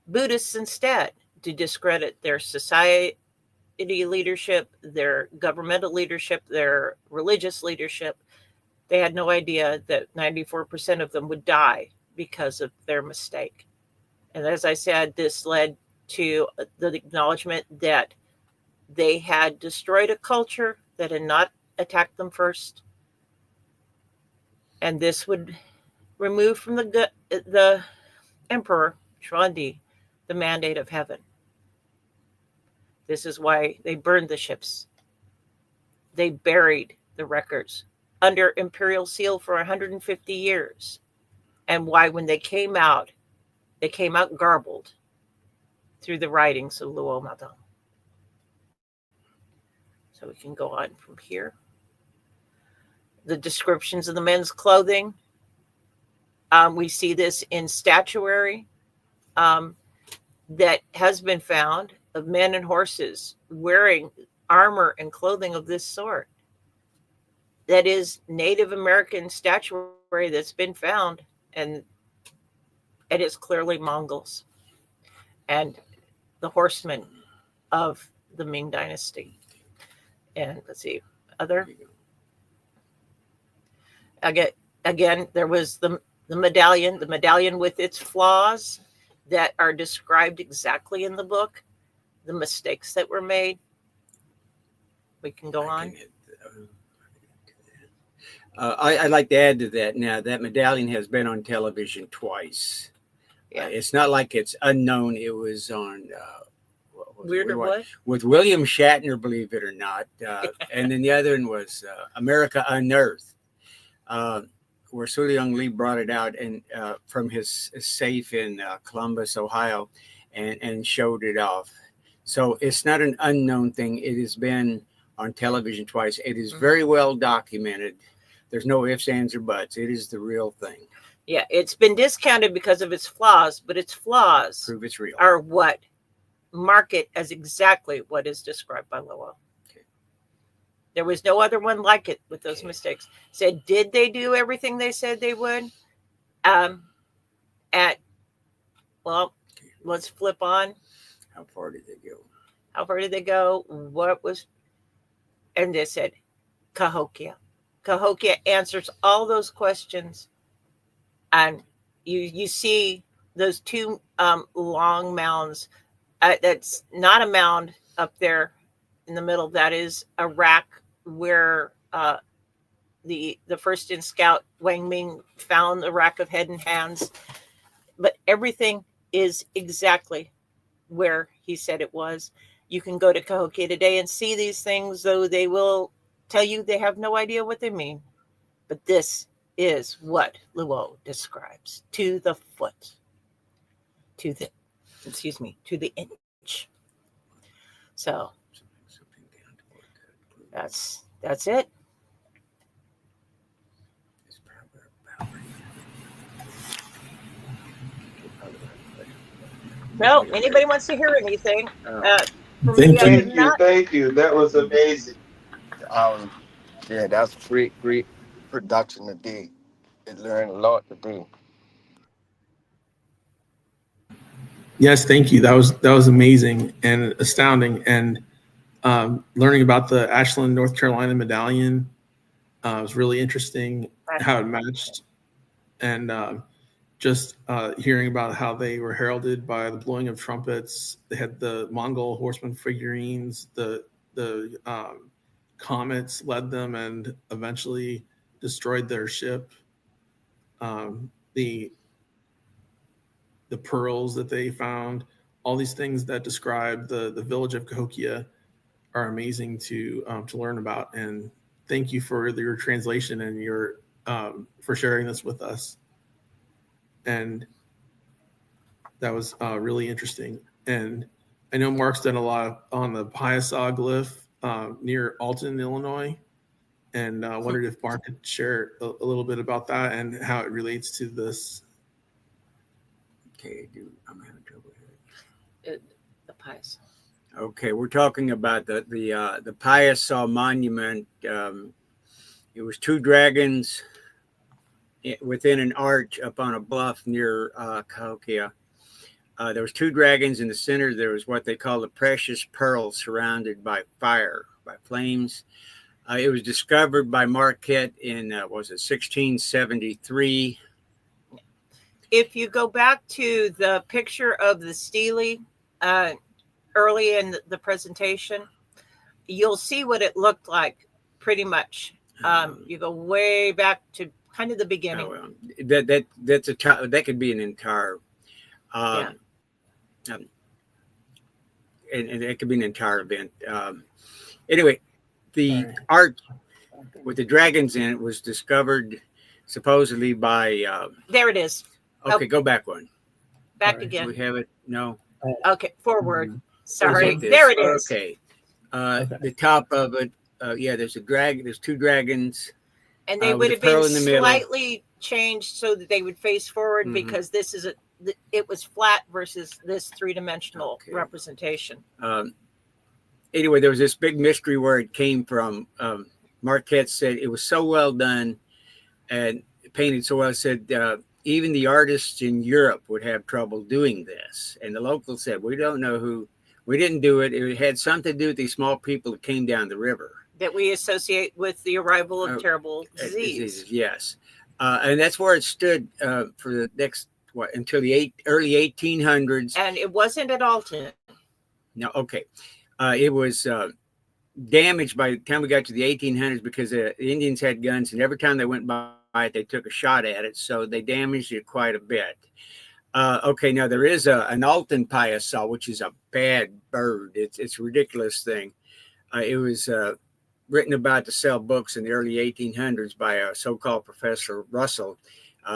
Buddhists instead, to discredit their society leadership, their governmental leadership, their religious leadership. They had no idea that 94% of them would die because of their mistake. And as I said, this led to the acknowledgement that they had destroyed a culture that had not attacked them first. And this would remove from the emperor, Xuandi, the mandate of heaven. This is why they burned the ships. They buried the records under imperial seal for 150 years. And why, when they came out garbled through the writings of Luo Mao Deng. So we can go on from here. The descriptions of the men's clothing. We see this in statuary that has been found of men and horses wearing armor and clothing of this sort. That is Native American statuary that's been found, and it is clearly Mongols and the horsemen of the Ming Dynasty. And let's see, again, there was the medallion with its flaws that are described exactly in the book, the mistakes that were made. We can go on. I'd like to add to that. Now, that medallion has been on television twice. Yeah. It's not like it's unknown. It was on with William Shatner, believe it or not. And then the other one was America Unearthed, where Su Lee brought it out and from his safe in Columbus, Ohio, and showed it off. So it's not an unknown thing. It has been on television twice. It is very well documented. There's no ifs, ands, or buts. It is the real thing. Yeah, it's been discounted because of its flaws, but its flaws Prove it's real. are what mark it as exactly what is described by Luo. Okay. There was no other one like it with those mistakes. Said, did they do everything they said they would? Let's flip on. How far did they go? How far did they go? What was, and they said, Cahokia. Cahokia answers all those questions. And you see those two long mounds. That's not a mound up there in the middle. That is a rack where the first in scout Wang Ming found the rack of head and hands. But everything is exactly where he said it was. You can go to Cahokia today and see these things, though they will tell you they have no idea what they mean. But this is what Luo describes to the foot, to the inch. So that's it. Well, anybody wants to hear anything? Thank you. That was amazing. Yeah, that's great production today. I learned a lot today. Yes, thank you. That was amazing and astounding. And learning about the Ashland, North Carolina medallion was really interesting. How it matched, and just hearing about how they were heralded by the blowing of trumpets. They had the Mongol horseman figurines. The comets led them and eventually destroyed their ship. The pearls that they found, all these things that describe the village of Cahokia are amazing to learn about. And thank you for your translation and your for sharing this with us. And that was really interesting. And I know Mark's done a lot on the Piasaw glyph near Alton, Illinois. And I wondered if Mark could share a little bit about that and how it relates to this. Okay, I'm having trouble here. The Piasaw. Okay, we're talking about the Piasaw monument. It was two dragons within an arch up on a bluff near Cahokia. There was two dragons in the center. There was what they call the precious pearl surrounded by fire, by flames. It was discovered by Marquette in, 1673. If you go back to the picture of the stele early in the presentation, you'll see what it looked like pretty much. You go way back to kind of the beginning. That could be an entire and it could be an entire event. Anyway, the art with the dragons in it was discovered supposedly by there it is. Okay, go back one. Back again. We have it. No. Okay, forward. Sorry. There it is. Okay. The top of it. There's a dragon. There's two dragons. And they would have been slightly changed so that they would face forward because this is it was flat versus this three-dimensional representation. Anyway, there was this big mystery where it came from. Marquette said it was so well done and painted so well. Said even the artists in Europe would have trouble doing this. And the locals said, we don't know who. We didn't do it. It had something to do with these small people that came down the river. That we associate with the arrival of terrible disease. Yes. And that's where it stood for the next, until the early 1800s. And it wasn't at Alton. No, okay. It was damaged by the time we got to the 1800s because the Indians had guns, and every time they went by it, they took a shot at it. So they damaged it quite a bit. Okay, now there is an Alton Piasaw, which is a bad bird. It's a ridiculous thing. It was written about to sell books in the early 1800s by a so-called Professor Russell.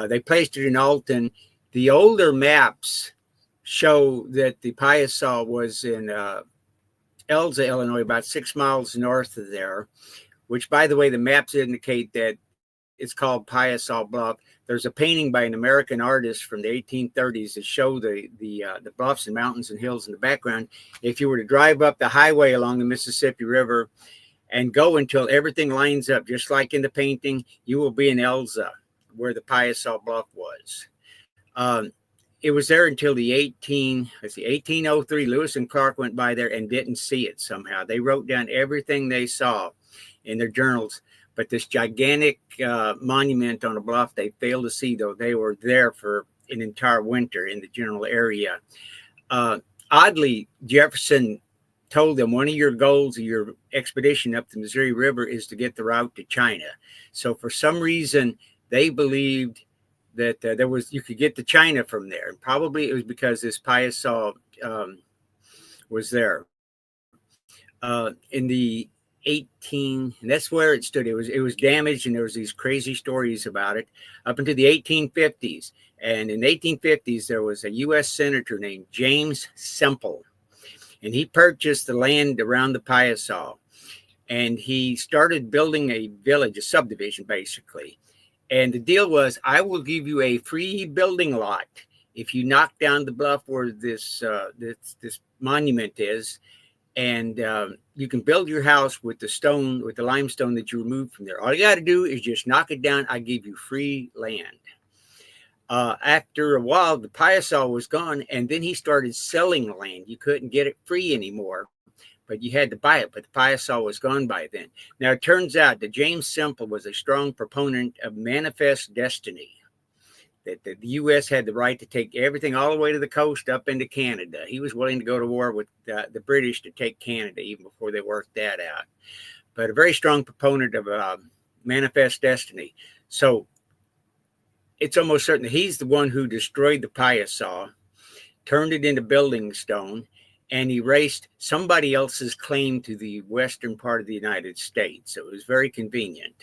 They placed it in Alton. The older maps show that the Piasaw was in Elza, Illinois, about 6 miles north of there, which, by the way, the maps indicate that it's called Piasol Bluff. There's a painting by an American artist from the 1830s that show the bluffs and mountains and hills in the background. If you were to drive up the highway along the Mississippi River and go until everything lines up, just like in the painting, you will be in Elza, where the Piasol Bluff was. It was there until the 1803. Lewis and Clark went by there and didn't see it somehow. They wrote down everything they saw in their journals, but this gigantic monument on a bluff they failed to see, though they were there for an entire winter in the general area. Oddly, Jefferson told them one of your goals of your expedition up the Missouri River is to get the route to China. So for some reason, they believed that you could get to China from there. And probably it was because this Piasol was there. In the and that's where it stood. It was damaged, and there was these crazy stories about it up into the 1850s. And in the 1850s, there was a U.S. senator named James Semple, and he purchased the land around the Piasol, and he started building a village, a subdivision, basically. And the deal was, I will give you a free building lot if you knock down the bluff where this monument is, and you can build your house with the limestone that you removed from there. All you got to do is just knock it down. I give you free land. After a while, the Piasol was gone, and then he started selling land. You couldn't get it free anymore, but you had to buy it. But the Piasol was gone by then. Now, it turns out that James Semple was a strong proponent of manifest destiny, that the U.S. had the right to take everything all the way to the coast up into Canada. He was willing to go to war with the British to take Canada even before they worked that out. But a very strong proponent of manifest destiny. So it's almost certain that he's the one who destroyed the Piasol, turned it into building stone, and erased somebody else's claim to the western part of the United States. So it was very convenient.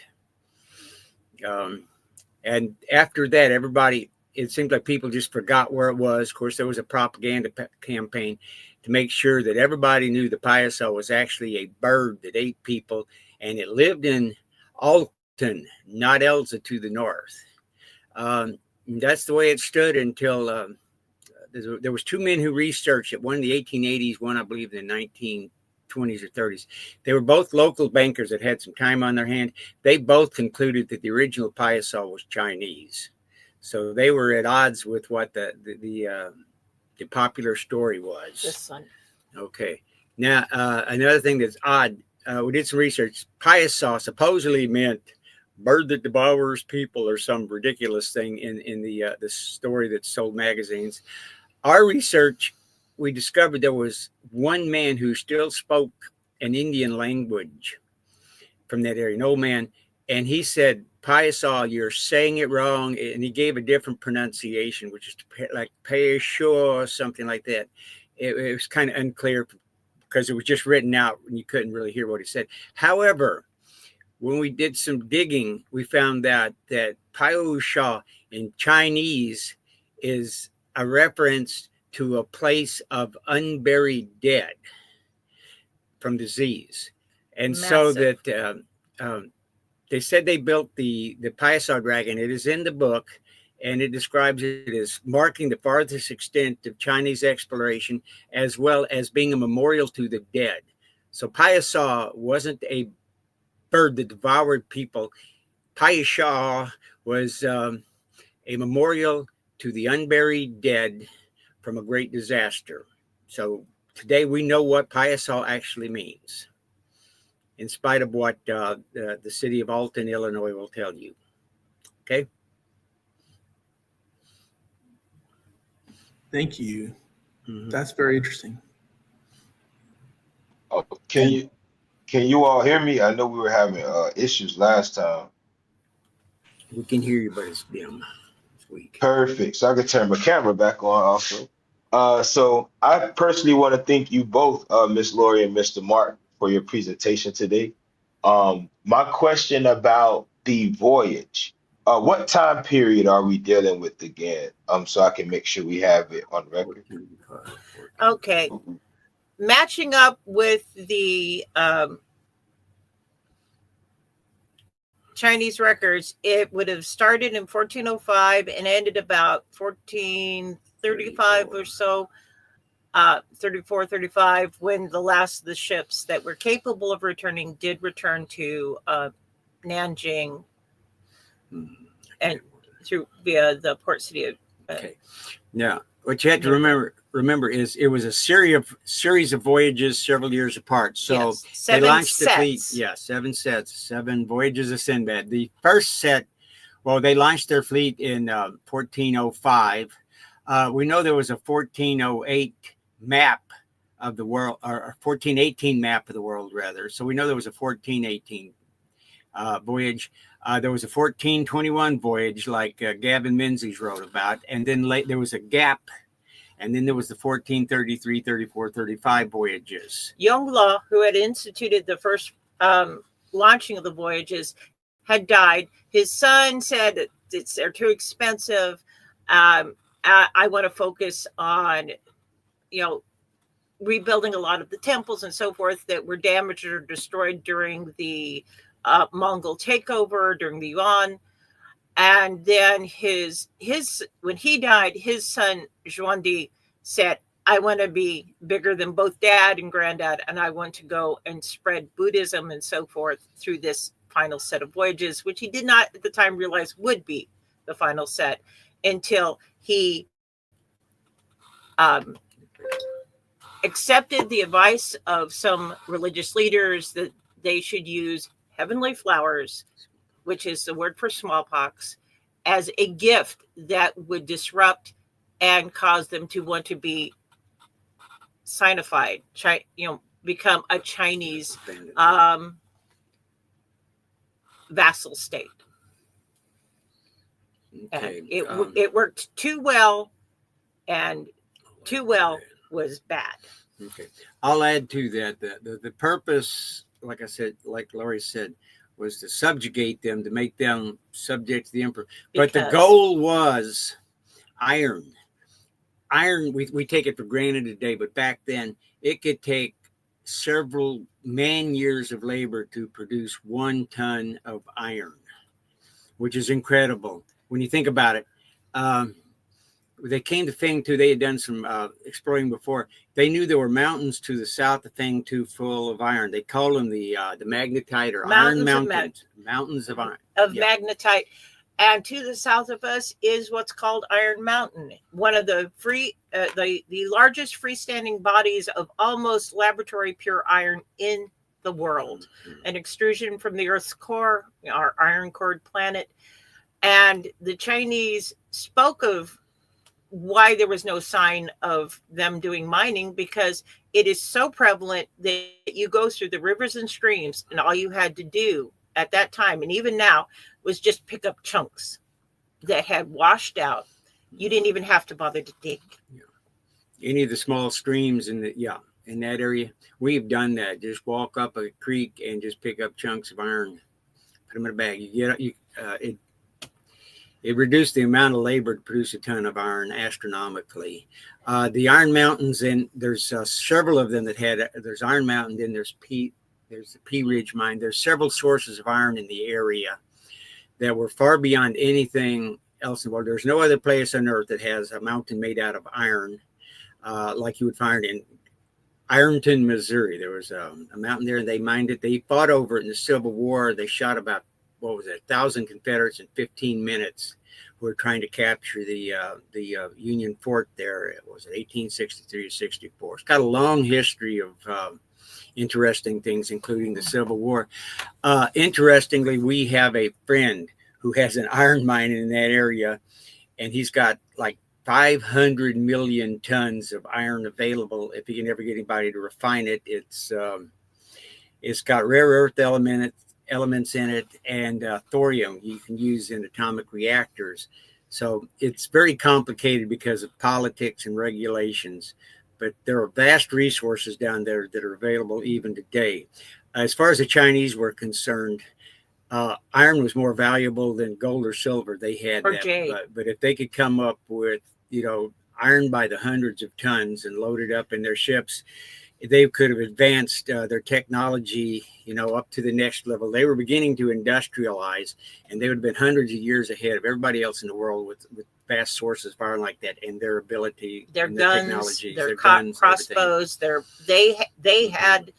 And after that, it seemed like people just forgot where it was. Of course, there was a propaganda campaign to make sure that everybody knew the Piasol was actually a bird that ate people, and it lived in Alton, not Elza to the north. That's the way it stood until there was two men who researched it, one in the 1880s, one I believe in the 1920s or 30s. They were both local bankers that had some time on their hand. They both concluded that the original Piasol was Chinese. So they were at odds with what the popular story was. The sun. Okay. Now, another thing that's odd, we did some research. Piasol supposedly meant bird that devours people or some ridiculous thing in the story that sold magazines. Our research, we discovered there was one man who still spoke an Indian language from that area, an old man, and he said, Piasol, you're saying it wrong, and he gave a different pronunciation, which is like Piasol or something like that. It was kind of unclear because it was just written out and you couldn't really hear what he said. However, when we did some digging, we found that Piasol in Chinese is a reference to a place of unburied dead from disease. And massive. So that they said they built the Piasol dragon. It is in the book, and it describes it as marking the farthest extent of Chinese exploration, as well as being a memorial to the dead. So Piasol wasn't a bird that devoured people. Piasol was a memorial to the unburied dead from a great disaster. So today we know what Piasol actually means, in spite of what the city of Alton, Illinois will tell you. Okay? Thank you. Mm-hmm. That's very interesting. Oh, can you all hear me? I know we were having issues last time. We can hear you, but it's dim. It's weak. Perfect. So I can turn my camera back on also. So I personally want to thank you both, Miss Laurie and Mr. Mark, for your presentation today. My question about the voyage, what time period are we dealing with again? So I can make sure we have it on record. Okay. Matching up with the Chinese records, it would have started in 1405 and ended about 1435 or so, 34, 35, when the last of the ships that were capable of returning did return to Nanjing and through via the port city of. Okay. Now, what you have to remember is it was a series of voyages several years apart. So yes, they launched the fleet. Yeah, 7 sets, 7 voyages of Sinbad. The first set, well, they launched their fleet in 1405. We know there was a 1408 map of the world, or 1418 map of the world, rather. So we know there was a 1418 voyage. There was a 1421 voyage, like Gavin Menzies wrote about, and then there was a gap, and then there was the 1433, 34, 35 voyages. Yonghua, who had instituted the first launching of the voyages, had died. His son said they're too expensive. I want to focus on, rebuilding a lot of the temples and so forth that were damaged or destroyed during the Mongol takeover, during the Yuan. And then when he died, his son Zhuangdi said, I want to be bigger than both dad and granddad, and I want to go and spread Buddhism and so forth through this final set of voyages, which he did not at the time realize would be the final set until he accepted the advice of some religious leaders that they should use heavenly flowers, which is the word for smallpox, as a gift that would disrupt and cause them to want to be Sinified, become a Chinese vassal state. Okay. And it worked too well, and too well was bad. Okay, I'll add to that the purpose, like I said, like Laurie said, was to subjugate them, to make them subject to the emperor. But the goal was iron. Iron, we take it for granted today, but back then it could take several man years of labor to produce 1 ton of iron, which is incredible when you think about it. They came to Fēng Tu. They had done some exploring before. They knew there were mountains to the south of Fēng Tu full of iron. They called them the magnetite or iron mountains. Mountains of iron. Magnetite. And to the south of us is what's called Iron Mountain, one of the the largest freestanding bodies of almost laboratory pure iron in the world. An extrusion from the Earth's core, our iron-cored planet. And the Chinese spoke of why there was no sign of them doing mining, because it is so prevalent that you go through the rivers and streams, and all you had to do at that time, and even now, was just pick up chunks that had washed out. You didn't even have to bother to dig. Any of the small streams in that area, we've done that. Just walk up a creek and just pick up chunks of iron, put them in a bag. It reduced the amount of labor to produce a ton of iron astronomically. The Iron Mountains, and there's several of them that there's Iron Mountain, then there's the P Ridge mine. There's several sources of iron in the area that were far beyond anything else in the world. There's no other place on Earth that has a mountain made out of iron like you would find in Ironton, Missouri. There was a mountain there, and they mined it. They fought over it in the Civil War. They shot about 1,000 Confederates in 15 minutes who were trying to capture the Union fort there. It was 1863 to 64. It's got a long history of interesting things, including the Civil War. Interestingly, we have a friend who has an iron mine in that area, and he's got like 500 million tons of iron available if he can ever get anybody to refine it. It's got rare earth elements in it, and thorium you can use in atomic reactors. So it's very complicated because of politics and regulations, but there are vast resources down there that are available even today. As far as the Chinese were concerned, iron was more valuable than gold or silver. They had that, but if they could come up with iron by the hundreds of tons and load it up in their ships, they could have advanced their technology, up to the next level. They were beginning to industrialize, and they would have been hundreds of years ahead of everybody else in the world with fast sources firing like that, and their ability, their and guns, their guns, crossbows, they had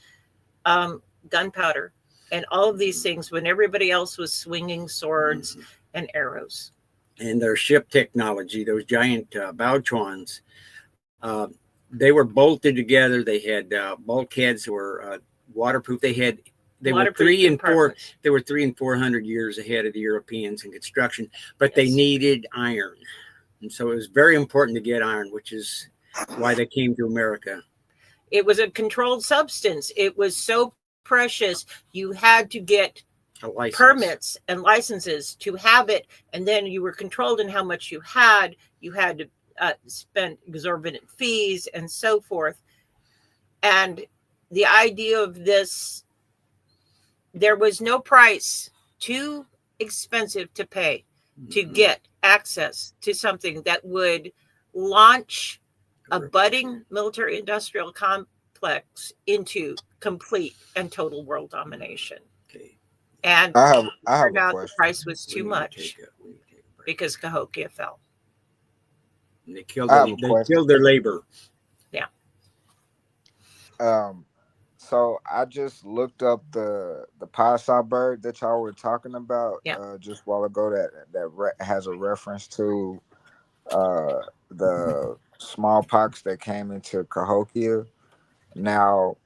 gunpowder and all of these things when everybody else was swinging swords and arrows. And their ship technology, those giant Baochuans, they were bolted together. They had bulkheads that were waterproof. They were 300 and 400 years ahead of the Europeans in construction, but they needed iron. And so it was very important to get iron, which is why they came to America. It was a controlled substance. It was so precious. You had to get permits and licenses to have it. And then you were controlled in how much you had. You had to spend exorbitant fees and so forth. And the idea of this, there was no price too expensive to pay to get access to something that would launch a budding military industrial complex into complete and total world domination. Okay. And I have turned a out question. the price was too much because Cahokia fell. And they killed their labor. Yeah. So I just looked up the Pasa bird that y'all were talking about just a while ago. That has a reference to the smallpox that came into Cahokia. Now,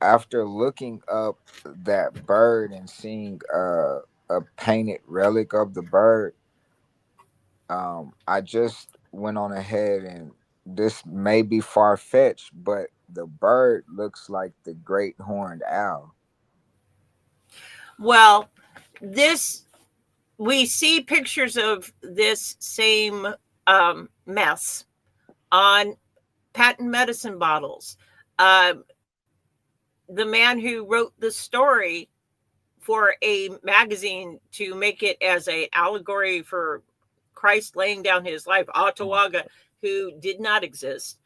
after looking up that bird and seeing a painted relic of the bird, I just went on ahead, and this may be far-fetched, but the bird looks like the great horned owl. Well, we see pictures of this same mess on patent medicine bottles. The man who wrote the story for a magazine to make it as an allegory for Christ laying down his life, Ottawaga, who did not exist,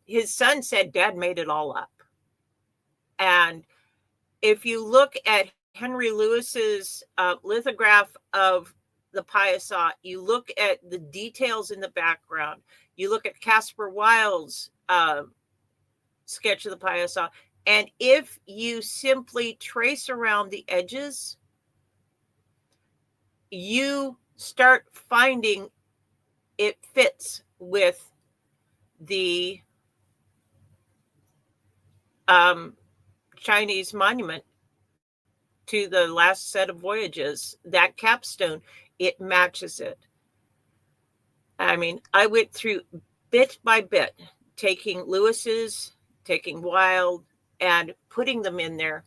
his son said Dad made it all up. And if you look at Henry Lewis's lithograph of the Piasa, you look at the details in the background, you look at Caspar Wilde's sketch of the Piasa, and if you simply trace around the edges, you start finding it fits with the Chinese monument to the last set of voyages. That capstone, it matches it. I mean, I went through bit by bit, taking Lewis's, taking Wilde, and putting them in there,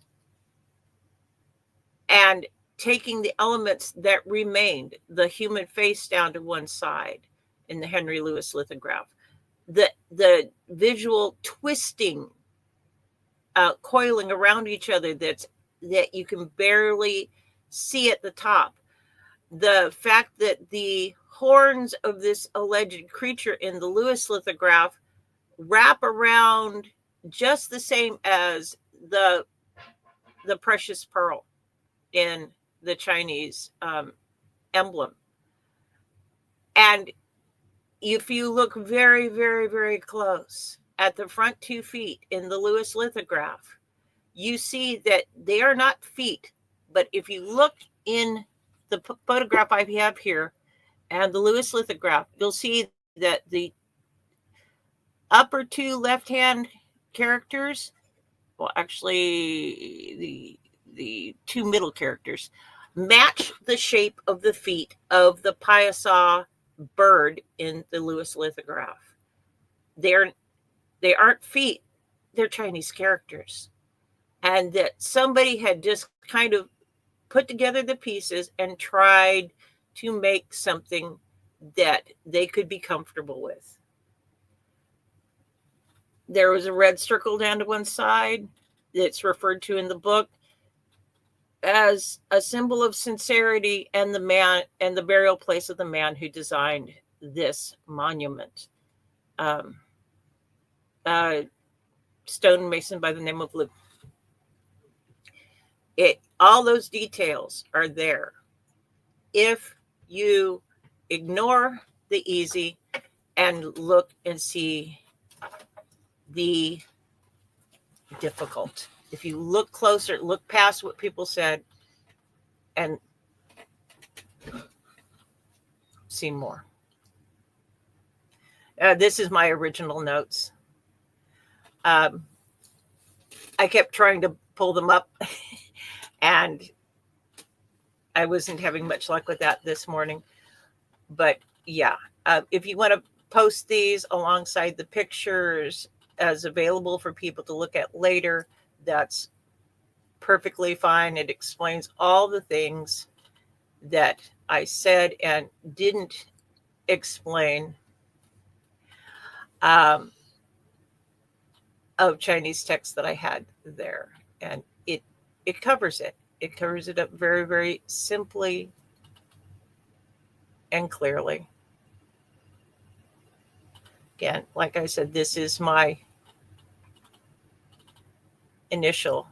and taking the elements that remained, the human face down to one side in the Henry Lewis lithograph, the visual twisting, coiling around each other that you can barely see at the top. The fact that the horns of this alleged creature in the Lewis lithograph wrap around just the same as the precious pearl in the Chinese emblem. And if you look very, very, very close at the front 2 feet in the Lewis lithograph, you see that they are not feet. But if you look in the photograph I have here and the Lewis lithograph, you'll see that the upper 2 left-hand characters, well, actually the 2 middle characters, match the shape of the feet of the Piasa bird in the Lewis lithograph. They aren't feet, they're Chinese characters. And that somebody had just kind of put together the pieces and tried to make something that they could be comfortable with. There was a red circle down to one side that's referred to in the book as a symbol of sincerity and the man and the burial place of the man who designed this monument. stonemason by the name of Luke. All those details are there. If you ignore the easy and look and see the difficult. If you look closer, look past what people said and see more. This is my original notes. I kept trying to pull them up and I wasn't having much luck with that this morning. But yeah, if you want to post these alongside the pictures as available for people to look at later, that's perfectly fine. It explains all the things that I said and didn't explain of Chinese text that I had there. And it covers it. It covers it up very, very simply and clearly. Again, like I said, this is my initial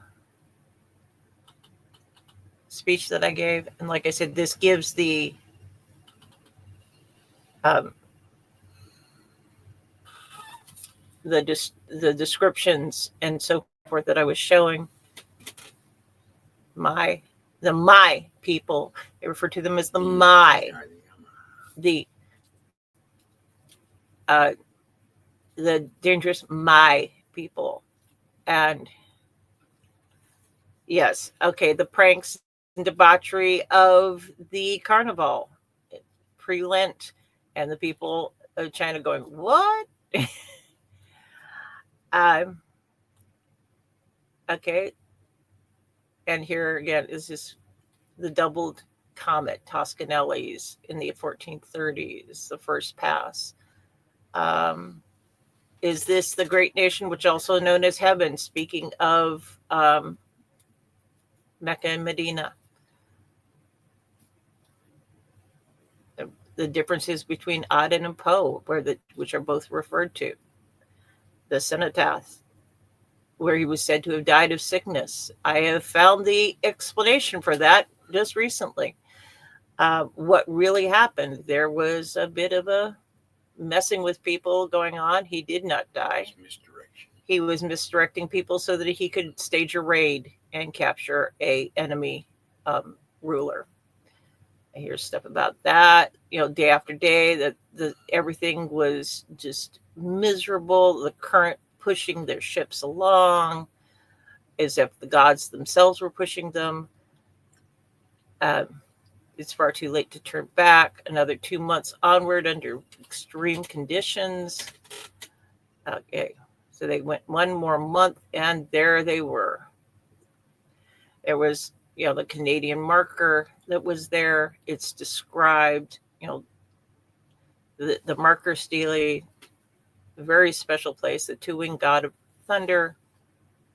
speech that I gave. And like I said, this gives the descriptions and so forth that I was showing. My people, they refer to them as the dangerous my people. And yes, okay, the pranks and debauchery of the carnival pre-Lent, and the people of China going, what? Okay, and here again is this the doubled comet Toscanelli's in the 1430s, the first pass. Is this the great nation, which also known as heaven? Speaking of Mecca and Medina. The differences between Aden and Po, which are both referred to. The cenotaph, where he was said to have died of sickness. I have found the explanation for that just recently. What really happened? There was a bit of a messing with people going on. He did not die. He was misdirecting people so that he could stage a raid and capture a enemy ruler. I hear stuff about that. Day after day, that everything was just miserable. The current pushing their ships along as if the gods themselves were pushing them. It's far too late to turn back. Another 2 months onward under extreme conditions. Okay, so they went one more month and there they were. There was, the Canadian marker that was there. It's described, the marker stele, a very special place, the two-winged god of thunder,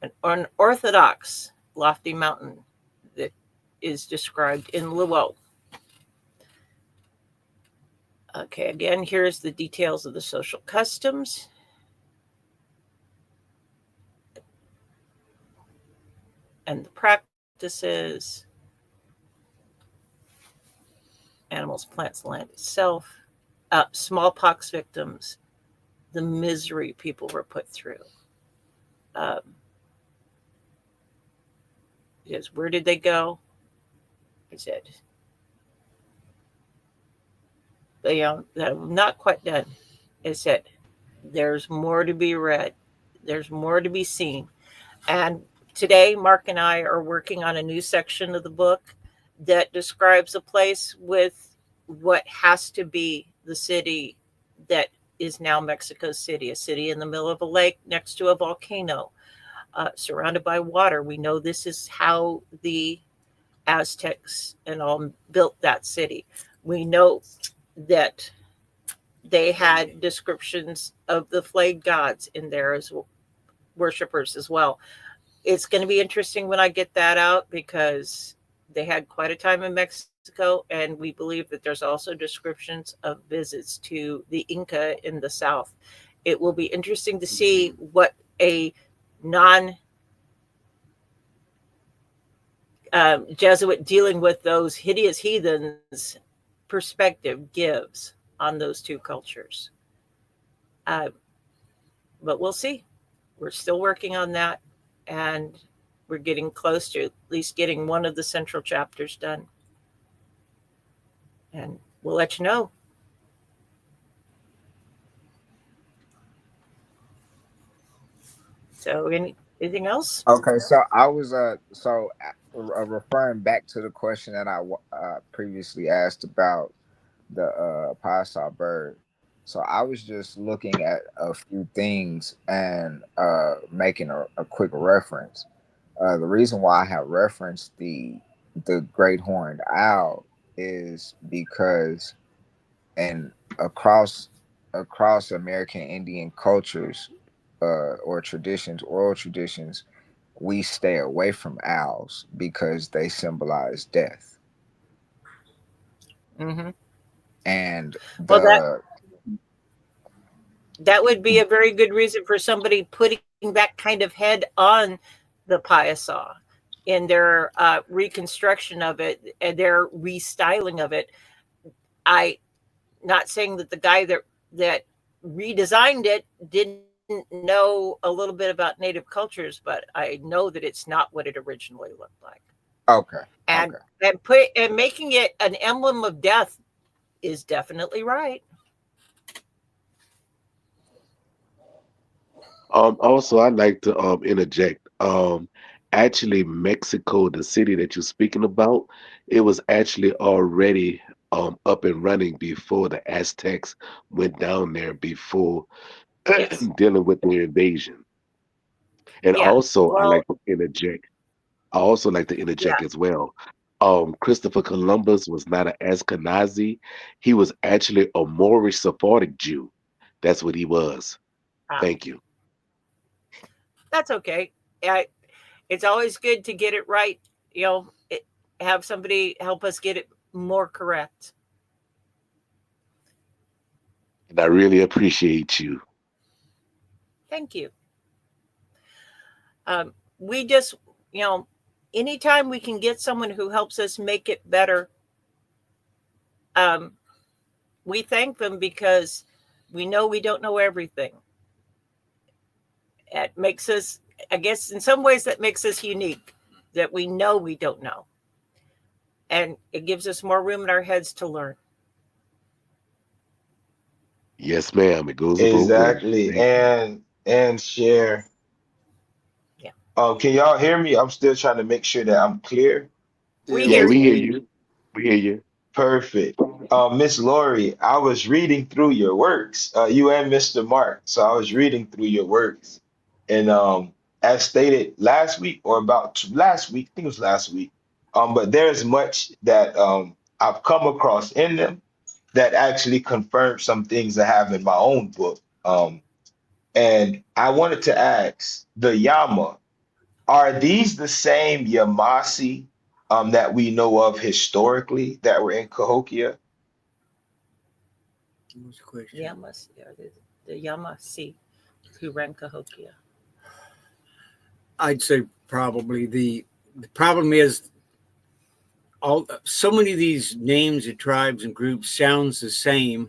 an unorthodox lofty mountain that is described in Luo. Okay, again, here's the details of the social customs. And the practices. Animals, plants, land itself. Smallpox victims. The misery people were put through. Yes, where did they go? I said, not quite done. It said, there's more to be read. There's more to be seen. And today, Mark and I are working on a new section of the book that describes a place with what has to be the city that is now Mexico City, a city in the middle of a lake next to a volcano, surrounded by water. We know this is how the Aztecs and all built that city. We know that they had descriptions of the flayed gods in there as worshippers as well. It's going to be interesting when I get that out because they had quite a time in Mexico, and we believe that there's also descriptions of visits to the Inca in the south. It will be interesting to see what a non Jesuit dealing with those hideous heathens perspective gives on those two cultures. But we'll see. We're still working on that, and we're getting close to at least getting one of the central chapters done. And we'll let you know. So, anything else? Okay, so I was referring back to the question that I previously asked about the Pasa bird. So I was just looking at a few things and making a quick reference. The reason why I have referenced the great horned owl is because and across American Indian cultures or traditions, oral traditions, we stay away from owls because they symbolize death. Mm-hmm. And well, that would be a very good reason for somebody putting that kind of head on the Payasa in their reconstruction of it and their restyling of it. I not saying that the guy that redesigned it didn't know a little bit about native cultures, but I know that it's not what it originally looked like. Okay. And making it an emblem of death is definitely right. Also, I'd like to interject. Actually, Mexico, the city that you're speaking about, it was actually already up and running before the Aztecs went down there before Yes. dealing with the invasion. And Yeah. also, I Well, like to interject. I also like to interject as well. Christopher Columbus was not an Ashkenazi. He was actually a Moorish Sephardic Jew. That's what he was. Thank you. That's okay. It's always good to get it right. Have somebody help us get it more correct. And I really appreciate you. Thank you. We just, anytime we can get someone who helps us make it better, we thank them because we know we don't know everything. It makes us, I guess, in some ways that makes us unique, that we know we don't know. And it gives us more room in our heads to learn. Yes, ma'am. It goes both ways. Exactly. And share. Yeah. Can y'all hear me? I'm still trying to make sure that I'm clear. We Yeah, hear we hear you. you. We hear you. Perfect. Miss Laurie, I was reading through your works, you and Mr. Mark. So I was reading through your works. And as stated last week or about last week, I think it was last week. But there's much that I've come across in them that actually confirms some things I have in my own book. And I wanted to ask the Yama, are these the same Yamasi that we know of historically that were in Cahokia? Yamas, the Yamasi who ran Cahokia. I'd say probably the problem is so many of these names of tribes and groups sounds the same,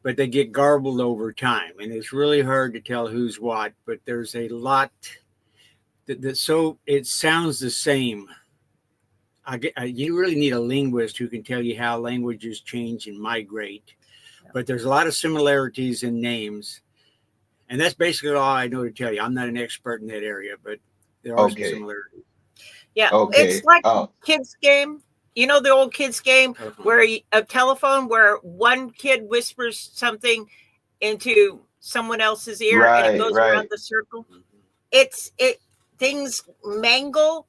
but they get garbled over time, and it's really hard to tell who's what. But there's a lot so it sounds the same. You really need a linguist who can tell you how languages change and migrate. But there's a lot of similarities in names. And that's basically all I know to tell you. I'm not an expert in that area, but there are some similarities. Yeah, Okay. it's like kids' game. You know the old kids' game where a telephone where one kid whispers something into someone else's ear and it goes around the circle. Things mangle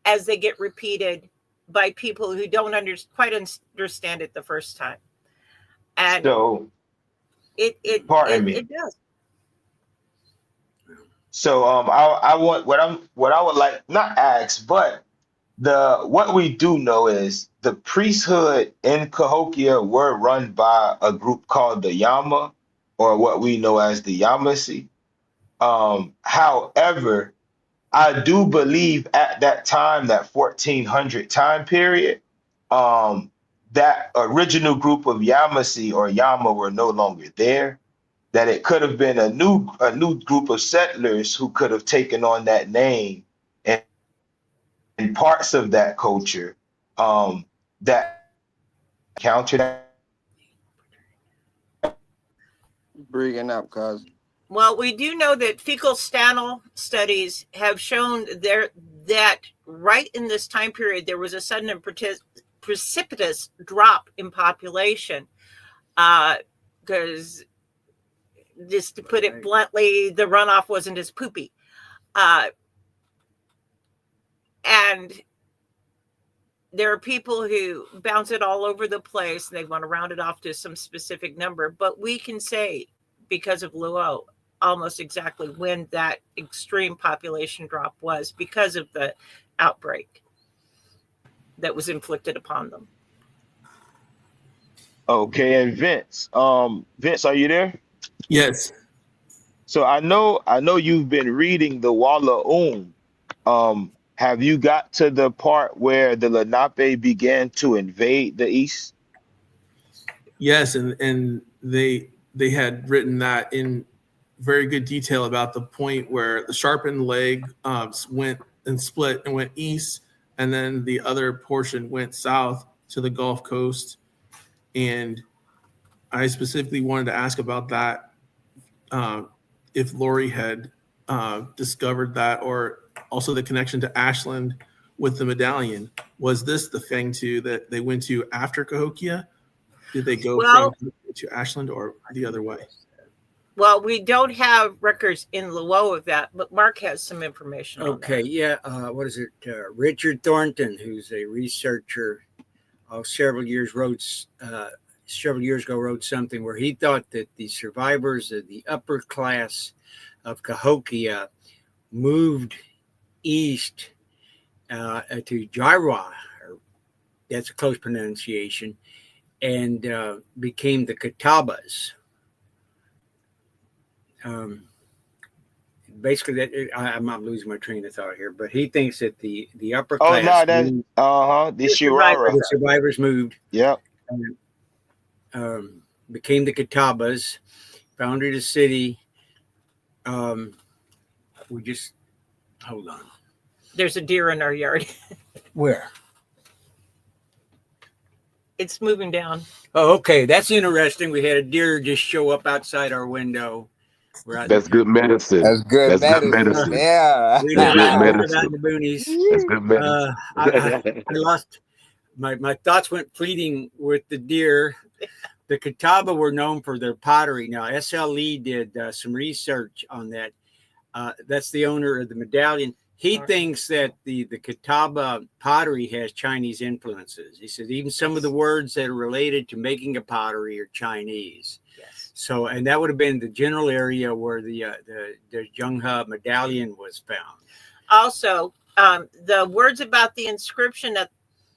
as they get repeated by people who don't quite understand it the first time. And so it does. So I want what I would like not ask, but what we do know is the priesthood in Cahokia were run by a group called the Yama, or what we know as the Yamasi. However, I do believe at that time, that 1400 time period, that original group of Yamasee or Yama were no longer there. That it could have been a new group of settlers who could have taken on that name and parts of that culture that countered. Breathing up, cuz. Well, we do know that fecal stanal studies have shown there that right in this time period there was a sudden and precipitous drop in population. Because just to put it bluntly, the runoff wasn't as poopy. And there are people who bounce it all over the place and they want to round it off to some specific number. But we can say, because of Luo, almost exactly when that extreme population drop was because of the outbreak that was inflicted upon them. Okay, and Vince, Vince, are you there? Yes. So I know you've been reading the Walla have you got to the part where the Lenape began to invade the East? Yes, and they had written that in very good detail about the point where the sharpened leg went and split and went east, and then the other portion went south to the Gulf Coast. And I specifically wanted to ask about that, if Laurie had discovered that, or also the connection to Ashland with the medallion. Was this the Fēng Tu that they went to after Cahokia? Did they go from to Ashland or the other way? Well, we don't have records in Luo of that, but Mark has some information. Okay, yeah. What is it? Richard Thornton, who's a researcher, several years ago wrote something where he thought that the survivors of the upper class of Cahokia moved east to Jairwa, that's a close pronunciation, and became the Catawbas. Basically, that I'm not losing my train of thought here, but he thinks that the upper class. Oh no, that's the survivors moved. Yep. And, became the Catawbas, founded a city. We just hold on. There's a deer in our yard. Where? It's moving down. Oh, okay. That's interesting. We had a deer just show up outside our window. That's good medicine. That's good medicine. Yeah. We That's good out in medicine. the boonies. That's good medicine. I lost my thoughts went fleeting with the deer. The Catawba were known for their pottery. Now, S.L. Lee did some research on that. That's the owner of the medallion. He thinks that the Catawba pottery has Chinese influences. He says even some of the words that are related to making a pottery are Chinese. Yes. So, and that would have been the general area where the Zheng He medallion was found. Also, the words about the inscription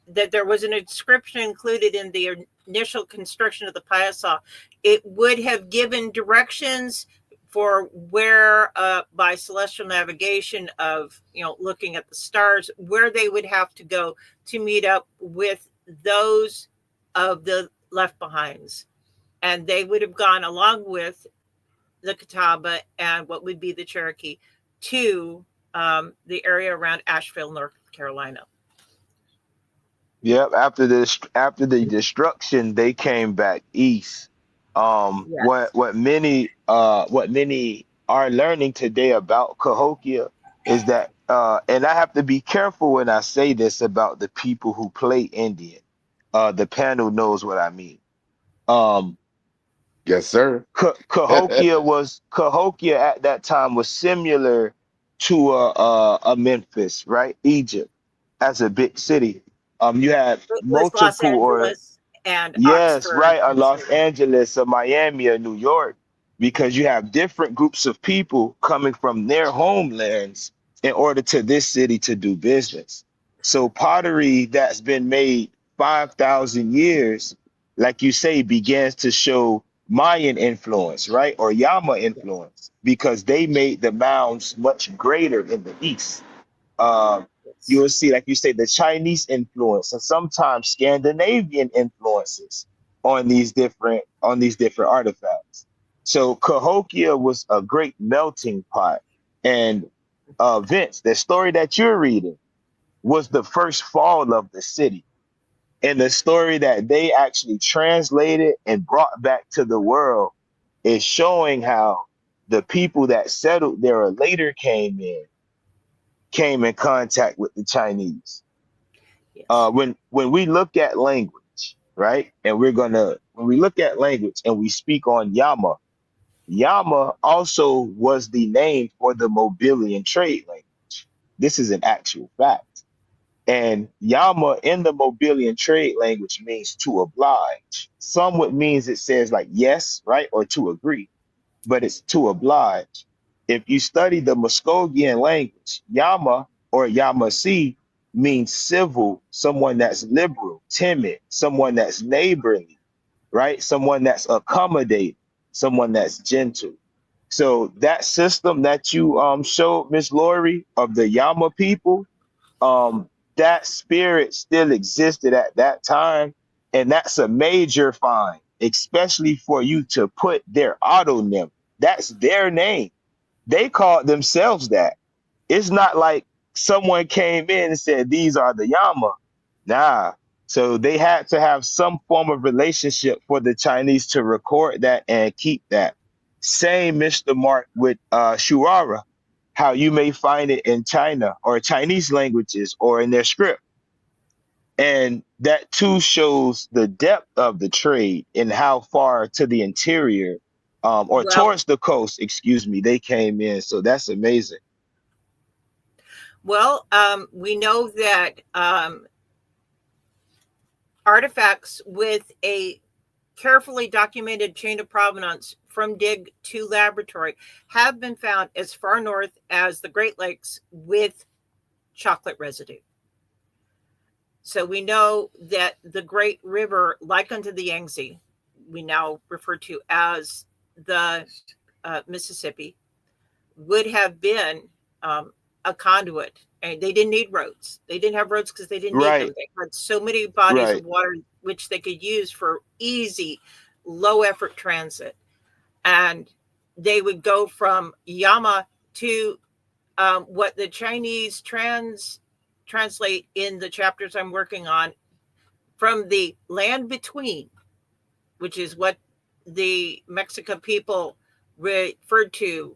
that there was an inscription included in the initial construction of the Payasa, it would have given directions for where by celestial navigation of, looking at the stars, where they would have to go to meet up with those of the left behinds. And they would have gone along with the Catawba and what would be the Cherokee to the area around Asheville, North Carolina. Yep. After the destruction, they came back east. Yes. What many are learning today about Cahokia is that, and I have to be careful when I say this about the people who play Indian. The panel knows what I mean. Yes, sir. Cahokia at that time was similar to a Memphis, right? Egypt as a big city. You had multiple and yes, Oxford, right, or Los Angeles or Miami or New York, because you have different groups of people coming from their homelands in order to this city to do business. So pottery that's been made 5,000 years, like you say, begins to show Mayan influence, right? Or Yama influence, because they made the mounds much greater in the east. Um, you Yes. will see, like you say, the Chinese influence and sometimes Scandinavian influences on these different artifacts. So Cahokia was a great melting pot. And Vince, the story that you're reading was the first fall of the city. And the story that they actually translated and brought back to the world is showing how the people that settled there or later came in contact with the Chinese. Yes. When we look at language, right, and when we look at language and we speak on Yama, Yama also was the name for the Mobilian trade language. This is an actual fact. And Yama in the Mobilian trade language means to oblige. Some would means it says like yes, right, or to agree, but it's to oblige. If you study the Muskogean language, Yama or Yamasi means civil, someone that's liberal, timid, someone that's neighborly, right? Someone that's accommodating, someone that's gentle. So that system that you showed, Miss Laurie, of the Yama people, um, that spirit still existed at that time, and that's a major find, especially for you to put their autonym. That's their name. They called themselves that. It's not like someone came in and said these are the Yama. Nah. So they had to have some form of relationship for the Chinese to record that and keep that. Same, Mr. Mark, with Shuara, how you may find it in China or Chinese languages or in their script. And that too shows the depth of the trade and how far to the interior, or Well, towards the coast, excuse me, they came in. So that's amazing. we know that artifacts with a carefully documented chain of provenance from dig to laboratory have been found as far north as the Great Lakes with chocolate residue. So we know that the great river, like unto the Yangtze, we now refer to as the Mississippi, would have been a conduit. And they didn't need roads. They didn't have roads because they didn't need them. Right, They had so many bodies of right. water which they could use for easy, low effort transit. And they would go from Yama to what the Chinese translate in the chapters I'm working on, from the land between, which is what the Mexican people referred to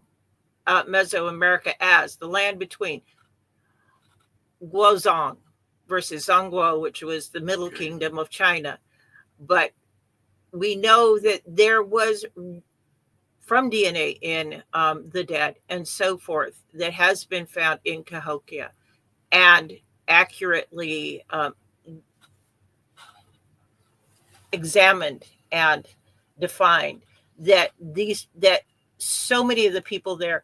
Mesoamerica as the land between Guozhong versus Zhongguo, which was the Middle Kingdom of China. But we know that there was from DNA in the dead and so forth that has been found in Cahokia and accurately examined and defined, that so many of the people there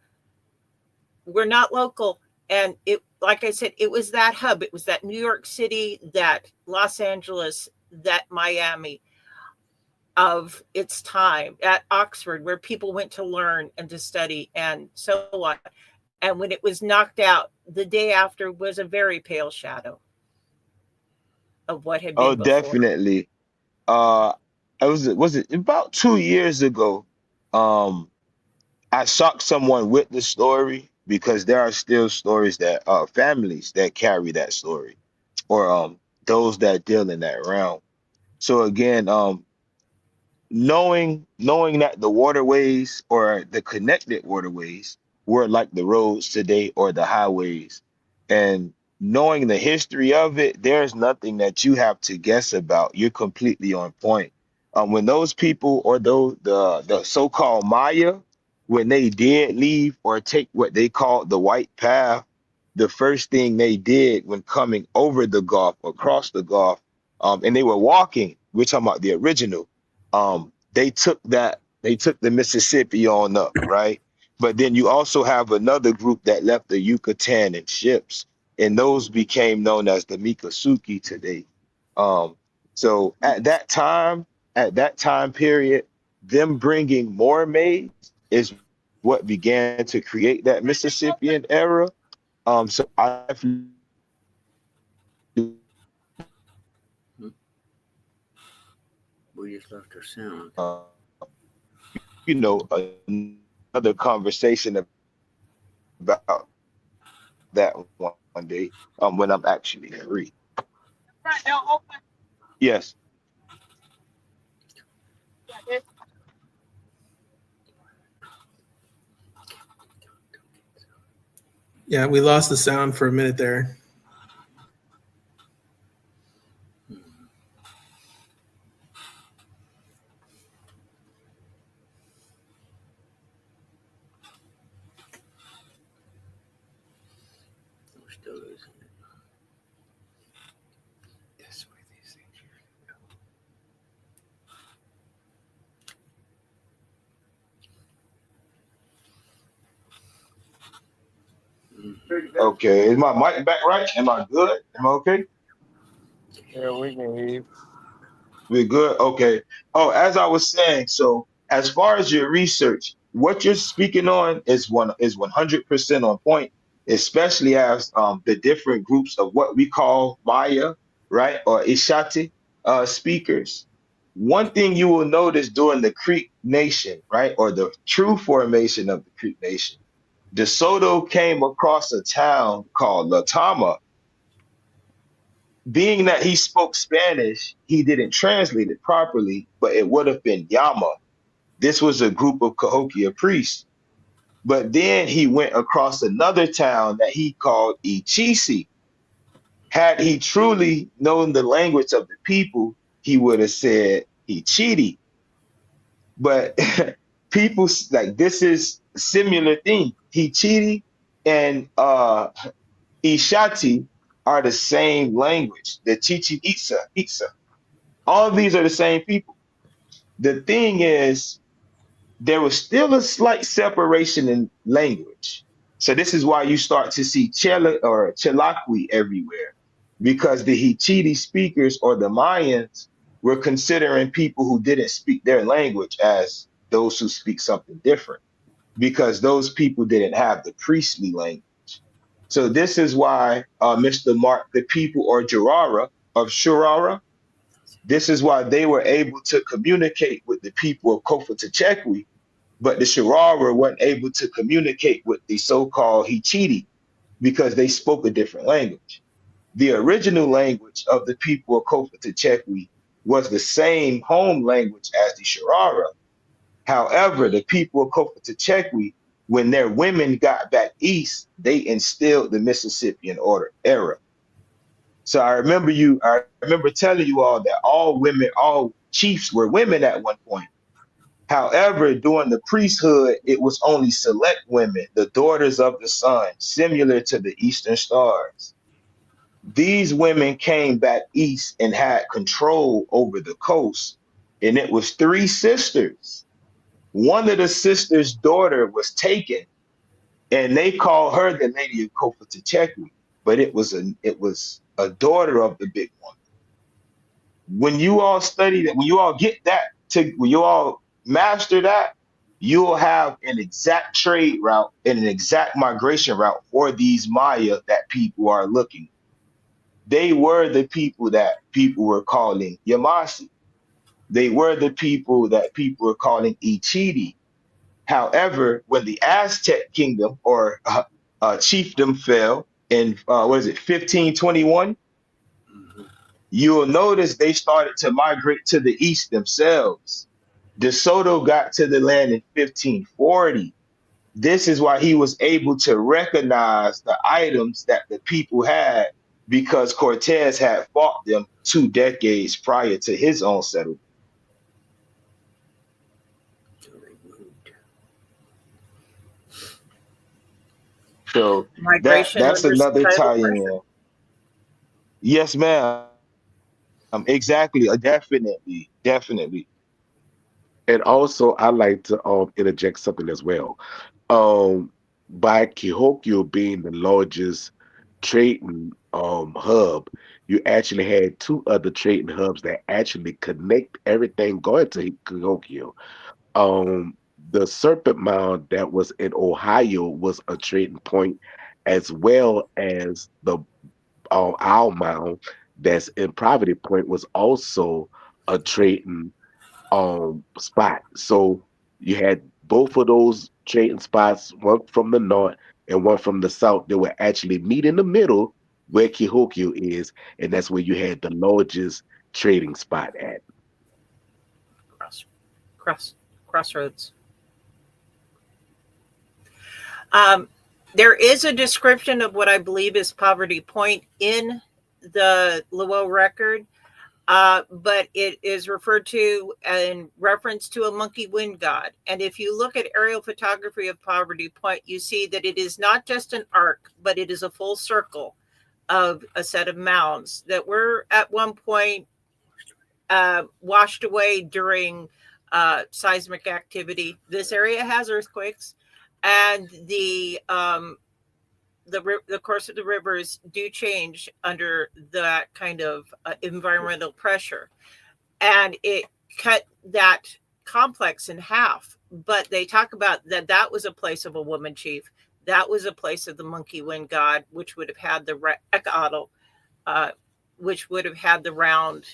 were not local. And it, like I said, it was that hub. It was that New York City, that Los Angeles, that Miami of its time, at Oxford, where people went to learn and to study and so on. And when it was knocked out, the day after was a very pale shadow of what had Oh, been before. definitely. Uh, I was it about 2 years ago? Um, I shocked someone with the story because there are still stories that families that carry that story, or those that deal in that realm. So again, knowing that the waterways or the connected waterways were like the roads today or the highways, and knowing the history of it, there's nothing that you have to guess about. You're completely on point. When those people, or those the so-called Maya, when they did leave or take what they called the white path, the first thing they did when coming over the Gulf, across the Gulf, and they were walking, we're talking about the original, they took the Mississippi on up, right? But then you also have another group that left the Yucatan in ships, and those became known as the Mikasuki today. Um, so at that time period, them bringing more maids is what began to create that Mississippian era. So I definitely We just lost our sound. another conversation about that one day when I'm actually free. Yes. Yeah, we lost the sound for a minute there. We're still losing it. That's where these things usually go. Okay. Is my mic back right? Am I good? Am I okay? Yeah, we can hear you. We're good. Okay. Oh, as I was saying, so as far as your research, what you're speaking on is 100% on point, especially as the different groups of what we call Maya, right, or Ishati speakers. One thing you will notice during the Creek Nation, right, or the true formation of the Creek Nation, De Soto came across a town called Latama. Being that he spoke Spanish, he didn't translate it properly, but it would have been Yama. This was a group of Cahokia priests. But then he went across another town that he called Ichisi. Had he truly known the language of the people, he would have said Ichidi. But people like this is a similar thing. Hichiri and Ishati are the same language. The Chichen Itza. All of these are the same people. The thing is, there was still a slight separation in language. So this is why you start to see Chela or Chelakwi everywhere, because the Hichiti speakers or the Mayans were considering people who didn't speak their language as those who speak something different, because those people didn't have the priestly language. So this is why Mr. Mark, the people or Jarara of Shurara, this is why they were able to communicate with the people of Kofa Techekwi, but the Shirara weren't able to communicate with the so-called Hichiti because they spoke a different language. The original language of the people of Kofa Techekwi was the same home language as the Shirara. However, the people of Kofa Techekwi, when their women got back east, they instilled the Mississippian order era. So I remember telling you all that all women, all chiefs were women at one point. However, during the priesthood, it was only select women, the daughters of the sun, similar to the Eastern stars. These women came back east and had control over the coast, and it was three sisters. One of the sisters' daughter was taken, and they called her the Lady of Kofa Techekwi, but it was a daughter of the big one. When you all study that, when you all get that, when you all master that, you'll have an exact trade route and an exact migration route for these Maya that people are looking. They were the people that people were calling Yamasi. They were the people that people were calling Ichidi. However, when the Aztec kingdom or chiefdom fell in, what is it, 1521, you'll notice they started to migrate to the east themselves. De Soto got to the land in 1540. This is why he was able to recognize the items that the people had because Cortez had fought them 2 decades prior to his own settlement. So Migration that's under another societal pressure. tie-in. Yes, ma'am. Exactly. Definitely. And also, I like to interject something as well. By Cahokia being the largest trading hub, you actually had two other trading hubs that actually connect everything going to Cahokia. Um, the Serpent Mound that was in Ohio was a trading point, as well as the Owl Mound that's in Poverty Point was also a trading spot. So you had both of those trading spots, one from the north and one from the south. They would actually meet in the middle where Cahokia is, and that's where you had the largest trading spot at. Cross, cross, crossroads. Um, there is a description of what I believe is Poverty Point in the Luo record, but it is referred to in reference to a monkey wind god. And if you look at aerial photography of Poverty Point, you see that it is not just an arc, but it is a full circle of a set of mounds that were at one point washed away during seismic activity. This area has earthquakes, and the course of the rivers do change under that kind of environmental pressure, and it cut that complex in half. But they talk about that was a place of a woman chief. That was a place of the monkey wind god, which would have had the Ekatl, which would have had the round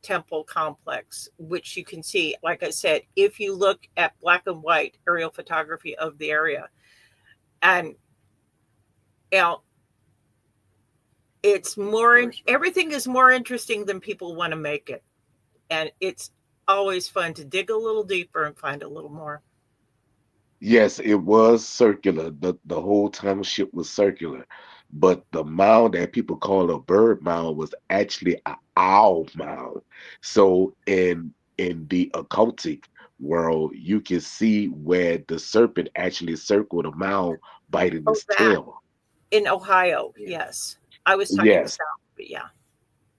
temple complex, which you can see, like I said, if you look at black and white aerial photography of the area. And it's more, everything is more interesting than people want to make it. And it's always fun to dig a little deeper and find a little more. Yes, it was circular. The whole township was circular. But the mound that people call a bird mound was actually an owl mound. So in the occultic world, you can see where the serpent actually circled a mound, biting Oh, his that tail. in Ohio, yes. I was talking Yes, south, but yeah.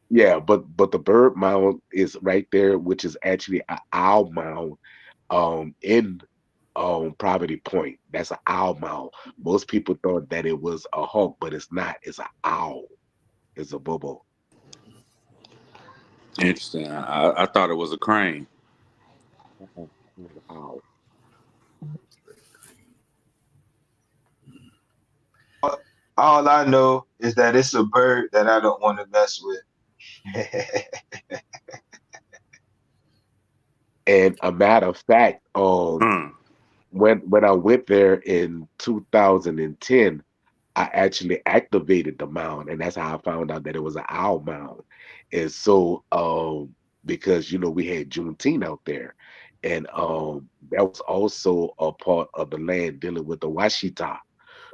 yeah, but the bird mound is right there, which is actually an owl mound in Poverty Point. That's an owl mound. Most people thought that it was a hawk, but it's not. It's an owl. It's a bubble. Interesting. I thought it was a crane. It's an owl. All I know is that it's a bird that I don't want to mess with. And a matter of fact, Hmm. when I went there in 2010, I actually activated the mound, and that's how I found out that it was an owl mound. And so, because we had Juneteenth out there, and that was also a part of the land dealing with the Washita.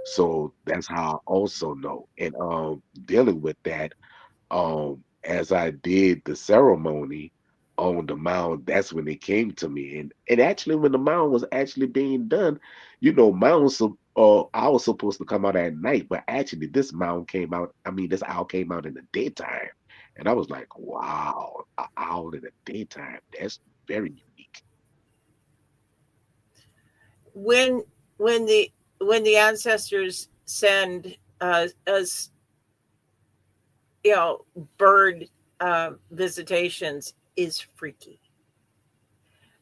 So that's how I also know. And dealing with that, as I did the ceremony on the mound, that's when it came to me. And actually, when the mound was actually being done, mounds. I was supposed to come out at night, but actually, this mound came out. I mean, this owl came out in the daytime, and I was like, "Wow, an owl in the daytime. That's very unique." When when the when the ancestors send us, bird visitations is freaky.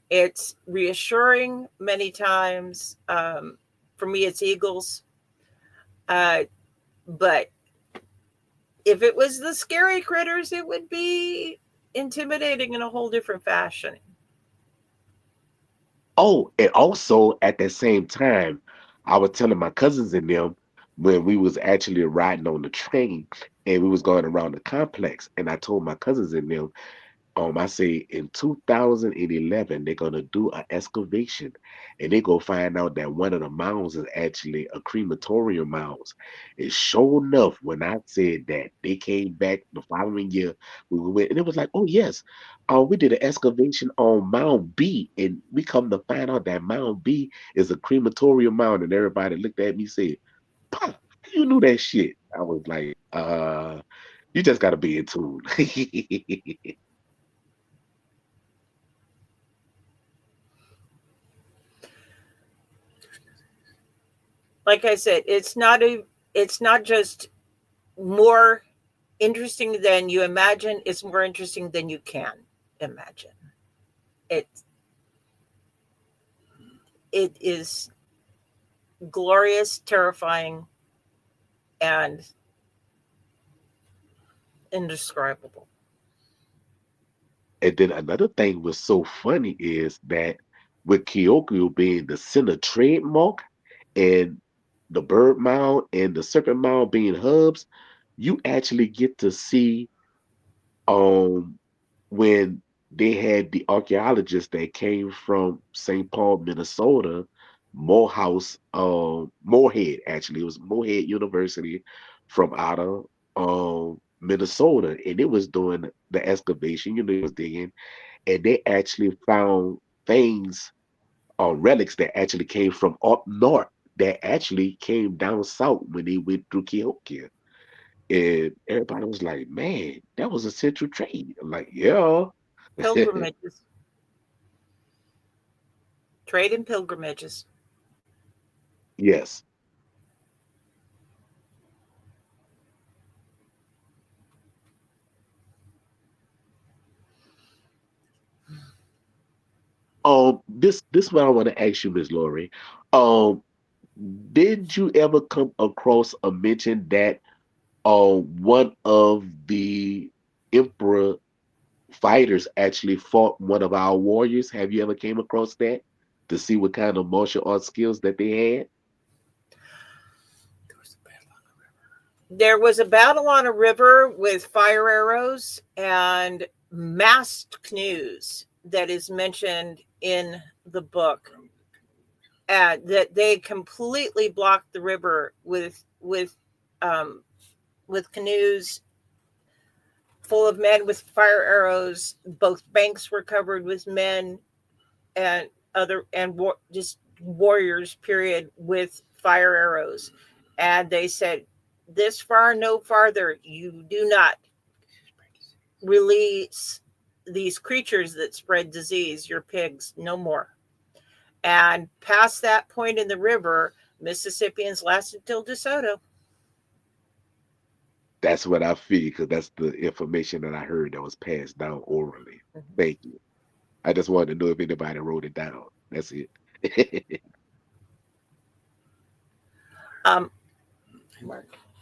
It's reassuring many times. For me, it's eagles. But if it was the scary critters, it would be intimidating in a whole different fashion. Oh, and also at that same time, I was telling my cousins and them when we was actually riding on the train and we was going around the complex, and I told my cousins and them, I say in 2011 they're gonna do an excavation, and they go find out that one of the mounds is actually a crematorium mounds. And sure enough, when I said that, they came back the following year. We went, and it was like, oh yes, we did an excavation on Mound B, and we come to find out that Mound B is a crematorium mound. And everybody looked at me and said, "Pop, you knew that shit." I was like, you just gotta be in tune. Like I said, it's not just more interesting than you imagine, it's more interesting than you can imagine. It's it is glorious, terrifying, and indescribable. And then another thing was so funny is that with Cahokia being the center trademark and the bird mound and the serpent mound being hubs, you actually get to see um when they had the archaeologists that came from St. Paul, Minnesota, Morehouse, Morehead actually. It was Morehead University from out of Minnesota, and it was doing the excavation, it was digging, and they actually found things or relics that actually came from up north that actually came down south when they went through Cahokia. And everybody was like, man, that was a central trade. I'm like, yeah. Pilgrimages, trade and pilgrimages. Yes. This what I want to ask you, Miss Laurie. Um, did you ever come across a mention that one of the emperor fighters actually fought one of our warriors? Have you ever came across that to see what kind of martial arts skills that they had? There was a battle on a river with fire arrows and masked canoes that is mentioned in the book. That they completely blocked the river with canoes full of men with fire arrows. Both banks were covered with men and just warriors, period, with fire arrows. And they said, "This far, no farther. You do not release these creatures that spread disease. Your pigs, no more." And past that point in the river, Mississippians lasted till DeSoto. That's what I feel because that's the information that I heard that was passed down orally. Thank you. I just wanted to know if anybody wrote it down. That's it. Mark,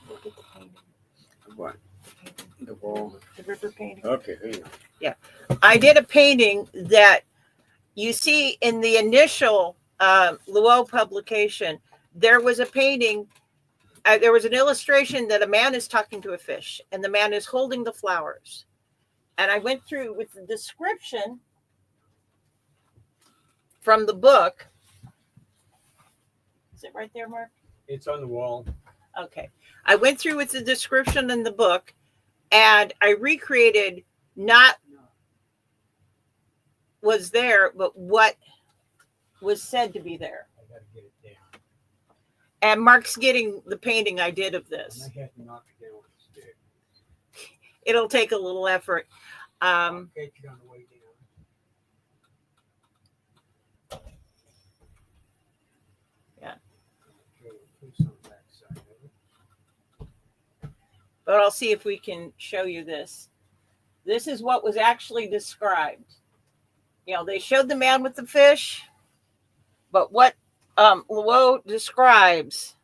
look at the painting. What? The wall. The river painting. Okay, there you go. Yeah. I did a painting that you see in the initial Luo publication. There was a painting, there was an illustration that a man is talking to a fish, and the man is holding the flowers. And I went through with the description from the book. Is it right there, Mark? It's on the wall. Okay. I went through with the description in the book, and I recreated not was there, but what was said to be there. I gotta get it down. And Mark's getting the painting I did of this. I had to knock it down with a stick. It'll take a little effort. I'll get you on the way down. Yeah. Okay, put some backside of it. But I'll see if we can show you this. This is what was actually described. You know, they showed the man with the fish, but what Luo describes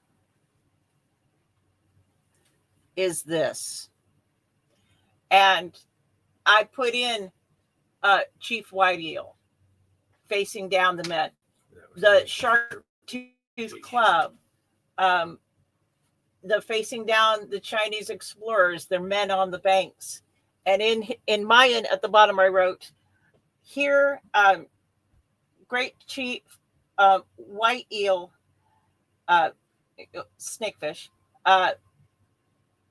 is this. And I put in Chief White Eel facing down the men. The Shark Tooth Club, the facing down the Chinese explorers, their men on the banks. And in Mayan at the bottom, I wrote, here, Great Chief White Eel, snakefish,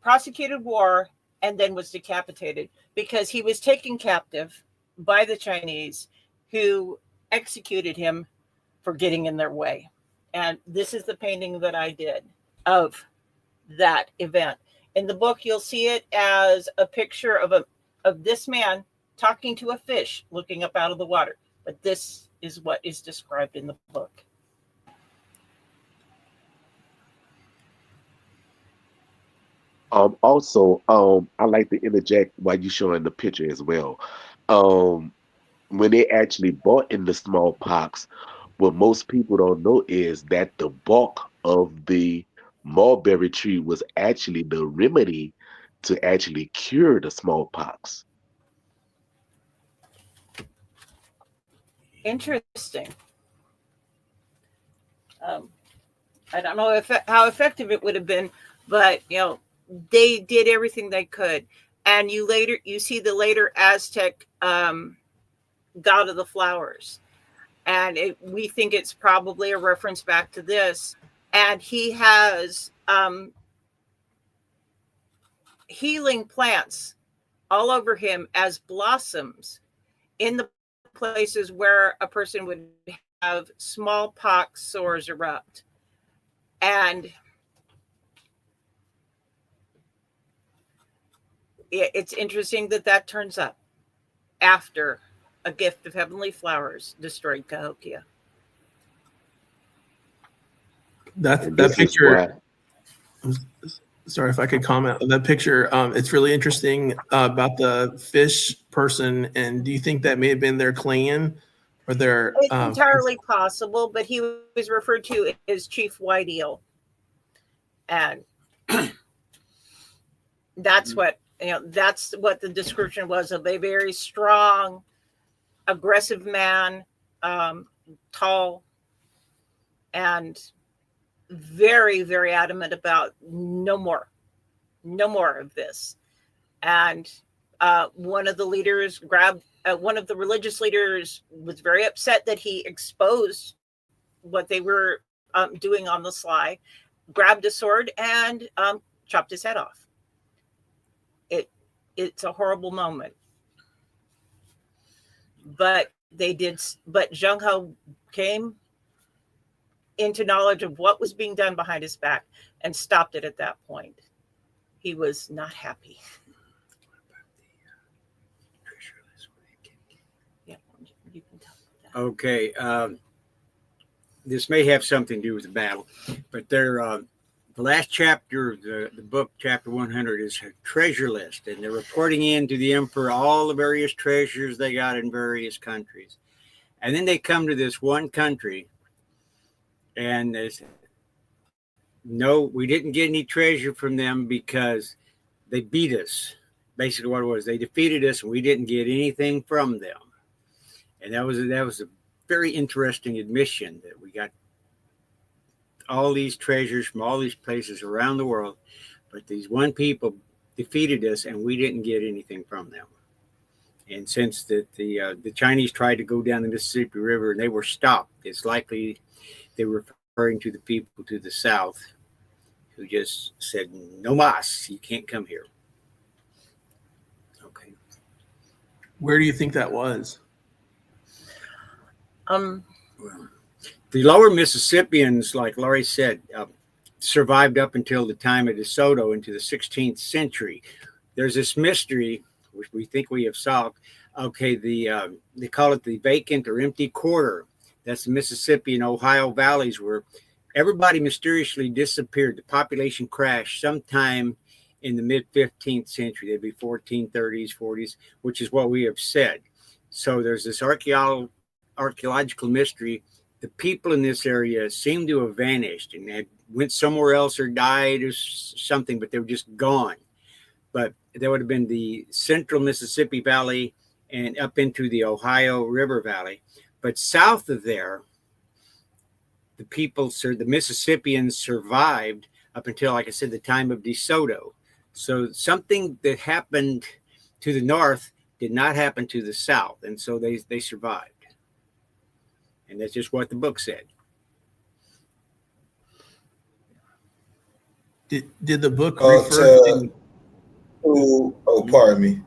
prosecuted war and then was decapitated because he was taken captive by the Chinese, who executed him for getting in their way. And this is the painting that I did of that event. In the book, you'll see it as a picture of this man talking to a fish looking up out of the water. But this is what is described in the book. Also, I like to interject while you showing the picture as well. When they actually bought in the smallpox, What most people don't know is that the bark of the mulberry tree was actually the remedy to actually cure the smallpox. Interesting. Um, I don't know how effective it would have been, but they did everything they could. And you see the later Aztec god of the flowers, and we think it's probably a reference back to this. And he has healing plants all over him as blossoms in the places where a person would have smallpox sores erupt. And it's interesting that turns up after a gift of heavenly flowers destroyed Cahokia. That This is picture. why Sorry if I could comment on that picture. It's really interesting about the fish person. And do you think that may have been their clan or their? It's entirely possible, but he was referred to as Chief White Eel, and that's what the description was of a very strong, aggressive man, tall, and very, very adamant about no more of this. And one of the leaders one of the religious leaders was very upset that he exposed what they were doing on the sly, grabbed a sword and chopped his head off. It's a horrible moment. But Zheng He came into knowledge of what was being done behind his back and stopped it at that point. He was not happy. Yeah, you can tell that. Okay, this may have something to do with the battle, but the last chapter of the book, chapter 100, is a treasure list, and they're reporting in to the emperor all the various treasures they got in various countries. And then they come to this one country, and they say, no, we didn't get any treasure from them because they beat us. Basically what it was, they defeated us and we didn't get anything from them. And that was a very interesting admission, that we got all these treasures from all these places around the world, but these one people defeated us and we didn't get anything from them. And since the Chinese tried to go down the Mississippi River and they were stopped, it's likely they were referring to the people to the south who just said, no mas, you can't come here. Okay. Where do you think that was? Well, the lower Mississippians, like Laurie said, survived up until the time of DeSoto into the 16th century. There's this mystery, which we think we have solved. Okay, they call it the vacant or empty quarter. That's the Mississippi and Ohio valleys, where everybody mysteriously disappeared. The population crashed sometime in the mid-15th century. They'd be 1430s, 40s, which is what we have said. So there's this archaeological mystery. The people in this area seem to have vanished and had went somewhere else or died or something, but they were just gone. But there would have been the central Mississippi Valley and up into the Ohio River Valley. But south of there, the Mississippians survived up until, like I said, the time of DeSoto. So something that happened to the north did not happen to the south, and so they survived. And that's just what the book said. Did the book refer to? Oh, pardon me.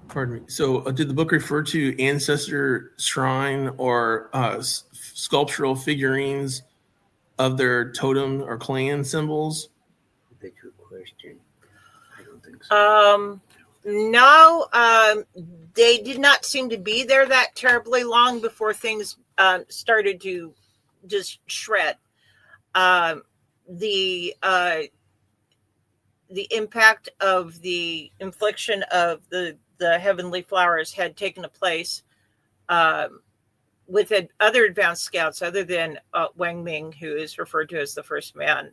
Pardon me. So, did the book refer to ancestor shrine or sculptural figurines of their totem or clan symbols? That's your question. I don't think so. No, they did not seem to be there that terribly long before things started to just shred. The impact of the infliction of the heavenly flowers had taken place with other advanced scouts, other than Wang Ming, who is referred to as the first man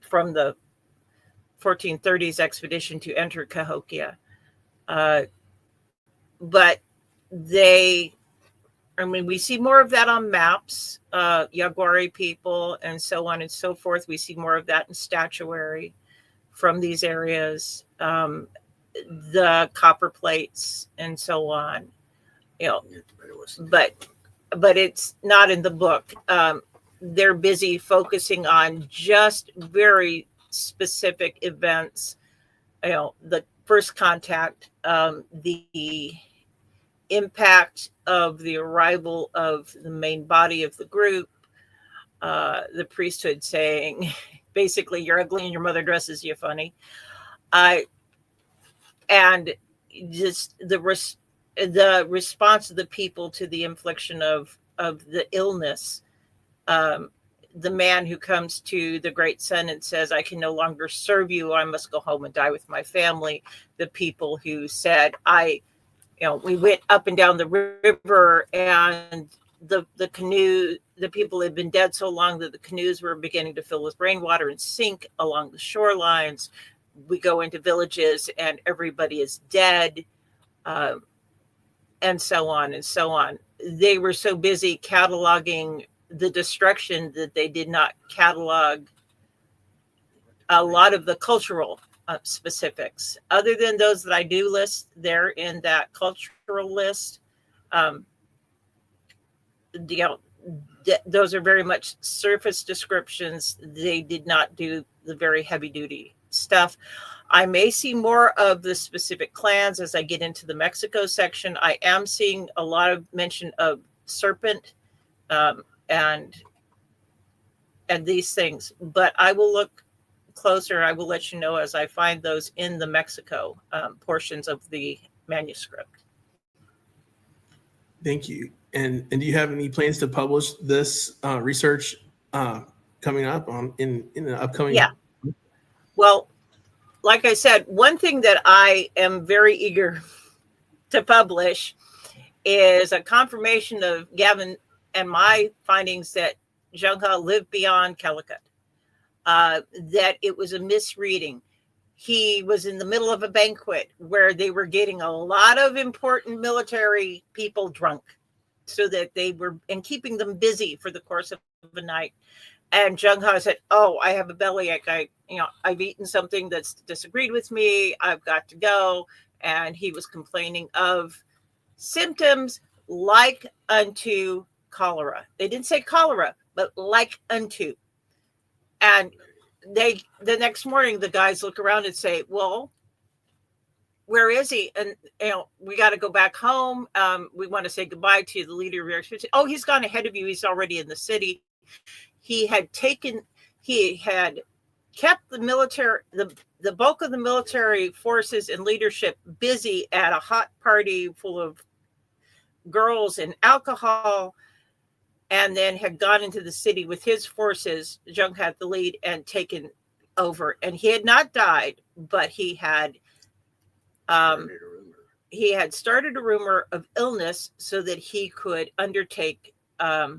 from the 1430s expedition to enter Cahokia. But we see more of that on maps, Yaguari people and so on and so forth. We see more of that in statuary from these areas, the copper plates and so on. But it's not in the book. They're busy focusing on just very specific events. The first contact, the impact of the arrival of the main body of the group, the priesthood saying, basically, you're ugly and your mother dresses you funny. And just the response of the people to the infliction of the illness. The man who comes to the great sun and says, I can no longer serve you. I must go home and die with my family. The people who said, we went up and down the river and the canoe, the people had been dead so long that the canoes were beginning to fill with rainwater and sink along the shorelines. We go into villages and everybody is dead, and so on and so on. They were so busy cataloging the destruction that they did not catalog a lot of the cultural specifics, other than those that I do list there in that cultural list. Those are very much surface descriptions. They did not do the very heavy duty stuff. I may see more of the specific clans as I get into the Mexico section. I am seeing a lot of mention of serpent and these things, but I will look closer. I will let you know as I find those in the Mexico portions of the manuscript. Thank you. And do you have any plans to publish this research coming up in the upcoming? Yeah. Well, like I said, one thing that I am very eager to publish is a confirmation of Gavin and my findings that Zheng He lived beyond Calicut, that it was a misreading. He was in the middle of a banquet where they were getting a lot of important military people drunk so that they were, and keeping them busy for the course of the night. And Zheng He said, oh, I have a bellyache. I've eaten something that's disagreed with me. I've got to go. And he was complaining of symptoms like unto cholera. They didn't say cholera, but like unto. And the next morning, the guys look around and say, well, where is he? And, we got to go back home. We want to say goodbye to the leader of your expedition. Oh, he's gone ahead of you. He's already in the city. He had kept the military, the bulk of the military forces and leadership busy at a hot party full of girls and alcohol, and then had gone into the city with his forces. Zheng had the lead and taken over. And he had not died, but he had started a rumor of illness so that he could undertake a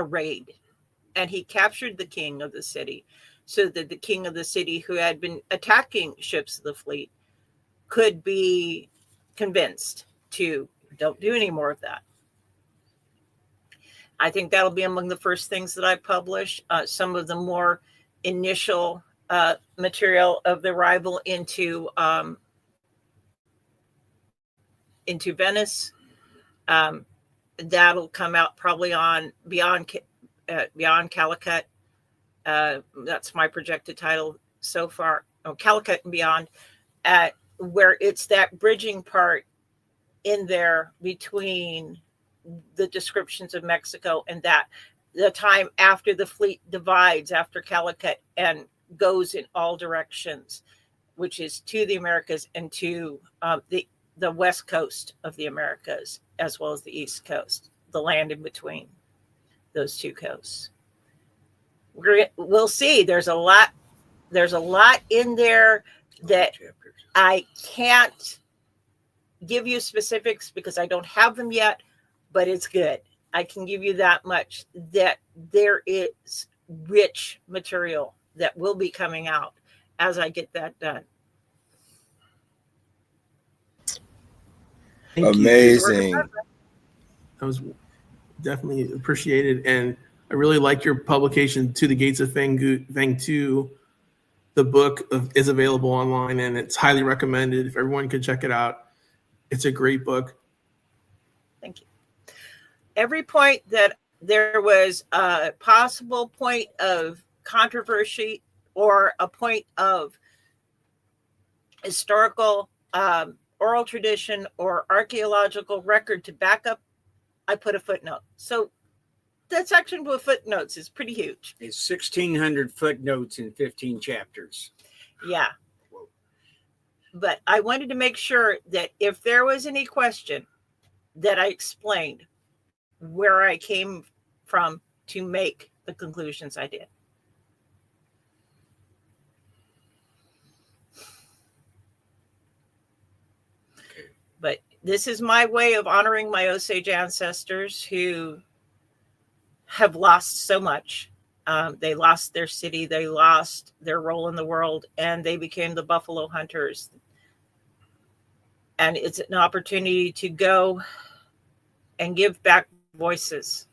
raid. And he captured the king of the city so that the king of the city, who had been attacking ships of the fleet, could be convinced to don't do any more of that. I think that'll be among the first things that I publish. Some of the more initial material of the arrival into Venice. That'll come out probably on Beyond Calicut. That's my projected title so far. Calicut and Beyond, where it's that bridging part in there between the descriptions of Mexico and that the time after the fleet divides after Calicut and goes in all directions, which is to the Americas and to the west coast of the Americas, as well as the east coast, the land in between those two coasts. We'll see. There's a lot in there that I can't give you specifics because I don't have them yet, but it's good. I can give you that much, that there is rich material that will be coming out as I get that done. Thank you. Amazing. That was definitely appreciated. And I really like your publication, To the Gates of Fengtu. The book is available online, and it's highly recommended. If everyone could check it out, it's a great book. Thank you. Every point that there was a possible point of controversy or a point of historical oral tradition or archaeological record to back up, I put a footnote. So that section with footnotes is pretty huge. It's 1,600 footnotes in 15 chapters. Yeah. But I wanted to make sure that if there was any question, that I explained where I came from to make the conclusions I did. But this is my way of honoring my Osage ancestors who have lost so much. They lost their city, they lost their role in the world, and they became the buffalo hunters. And it's an opportunity to go and give back voices.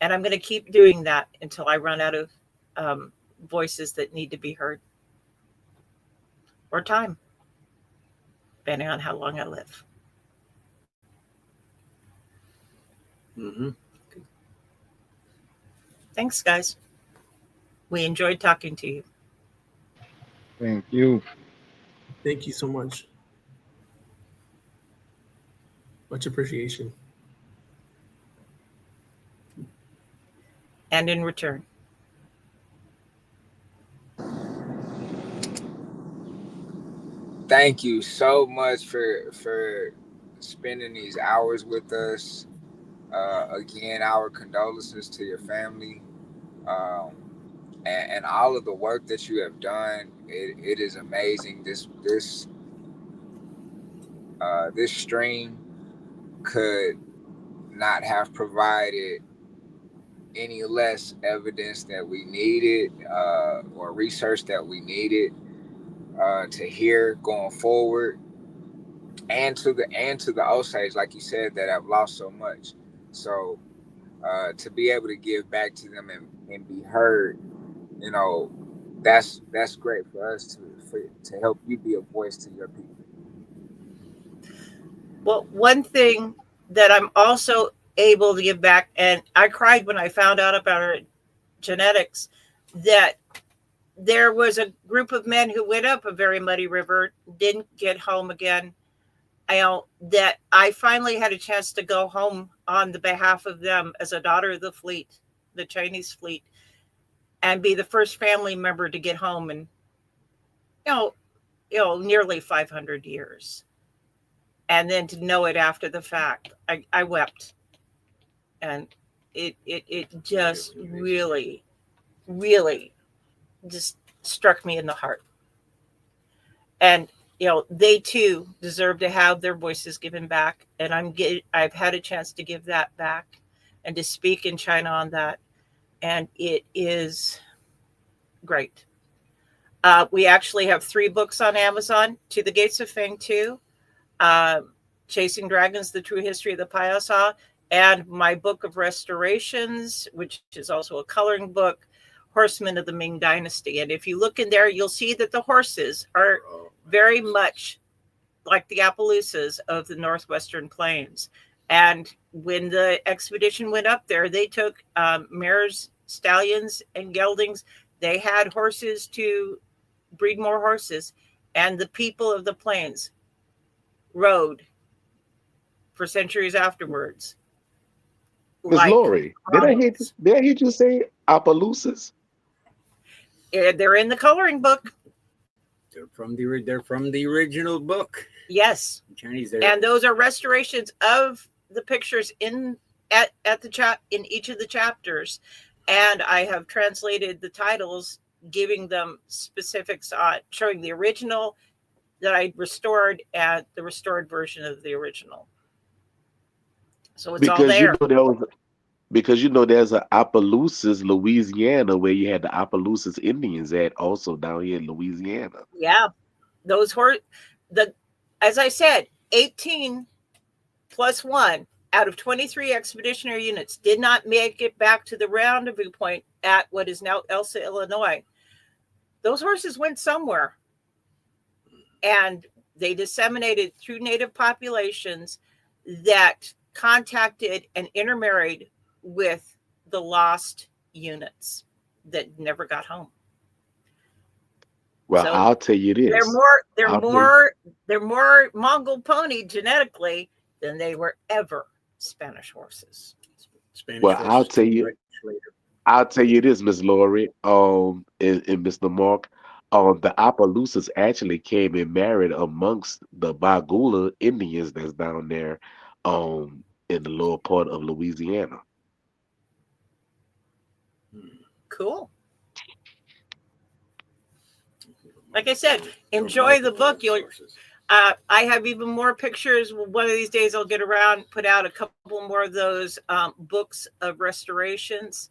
And I'm going to keep doing that until I run out of voices that need to be heard. Or time, depending on how long I live. Mm-hmm. Thanks, guys. We enjoyed talking to you. Thank you. Thank you so much. Much appreciation. And in return. Thank you so much for spending these hours with us. Again, our condolences to your family, and all of the work that you have done. It is amazing. This stream could not have provided any less evidence that we needed, or research that we needed to hear going forward, and to the Osage, like you said, that have lost so much. So to be able to give back to them and be heard, that's great for us to help you be a voice to your people. Well, one thing that I'm also able to give back, and I cried when I found out about our genetics, that there was a group of men who went up a very muddy river, didn't get home again. That I finally had a chance to go home on the behalf of them as a daughter of the fleet, the Chinese fleet, and be the first family member to get home in, nearly 500 years. And then to know it after the fact, I wept. And it just really, really just struck me in the heart. And they too deserve to have their voices given back, and I've had a chance to give that back and to speak in China on that, and it is great. We actually have 3 books on Amazon: To the Gates of Fengtu, Chasing Dragons: The True History of the Payasa, and my book of restorations, which is also a coloring book, Horsemen of the Ming Dynasty. And if you look in there, you'll see that the horses are very much like the Appaloosas of the Northwestern Plains. And when the expedition went up there, they took mares, stallions, and geldings. They had horses to breed more horses. And the people of the plains rode for centuries afterwards. Miss Laurie, did I hear you say Appaloosas? They're in the coloring book. They're from the original book. Yes. Chinese there. And those are restorations of the pictures in each of the chapters. And I have translated the titles, giving them specifics on showing the original that I restored and the restored version of the original. So it's all Because you there. know there was because you know there's a Opelousas, Louisiana, where you had the Opelousas Indians at also down here in Louisiana. Yeah. Those horse, the, as I said, 18 plus one out of 23 expeditionary units did not make it back to the rendezvous point at what is now Elsa, Illinois. Those horses went somewhere, and they disseminated through native populations that contacted and intermarried with the lost units that never got home. Well, So I'll tell you they're this. more I'll tell you, they're more Mongol pony genetically than they were ever Spanish horses. Spanish well, forces came right later. I'll tell you this, Miss Laurie, and Mr. Mark, the Opelousas actually came and married amongst the Bagula Indians that's down there, in the lower part of Louisiana. Cool. Like I said, enjoy the book. You'll. I have even more pictures. One of these days, I'll get around, put out a couple more of those books of restorations,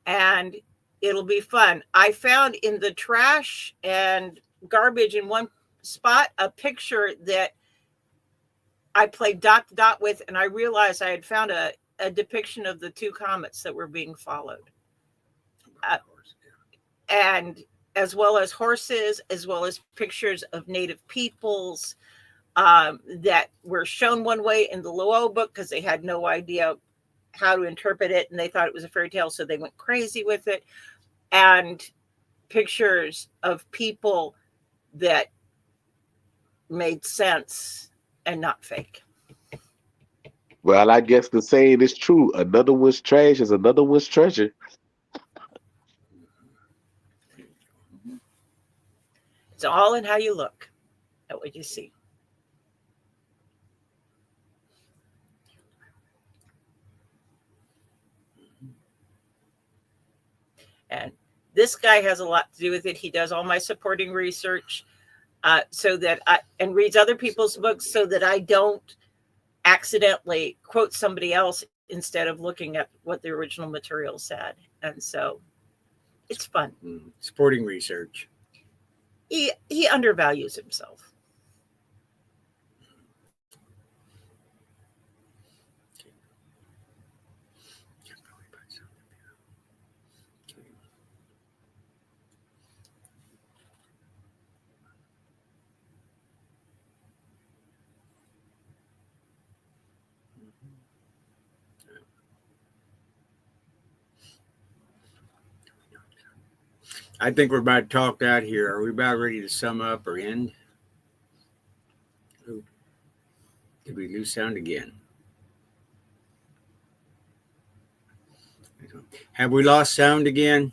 and it'll be fun. I found in the trash and garbage in one spot a picture that I played dot to dot with, and I realized I had found a depiction of the two comets that were being followed. And as well as horses, as well as pictures of native peoples that were shown one way in the Luo book because they had no idea how to interpret it, and they thought it was a fairy tale, so they went crazy with it. And pictures of people that made sense and not fake. Well, I guess the saying is true. Another one's trash is another one's treasure. It's all in how you look at what you see. And this guy has a lot to do with it. He does all my supporting research so that and reads other people's books so that I don't accidentally quote somebody else instead of looking at what the original material said. And so it's fun. Supporting research. He undervalues himself. I think we're about talked out here. Are we about ready to sum up or end? Ooh. Did we lose sound again? Have we lost sound again?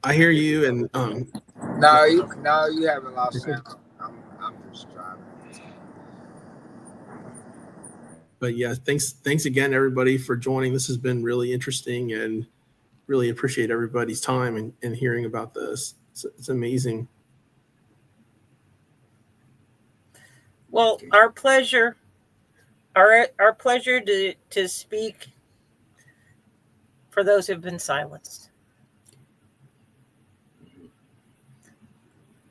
I hear you, and No, you haven't lost sound. I'm just driving. but yeah, thanks again, everybody, for joining. This has been really interesting, and really appreciate everybody's time and hearing about this. It's amazing. Well, our pleasure. Our pleasure to speak for those who've been silenced.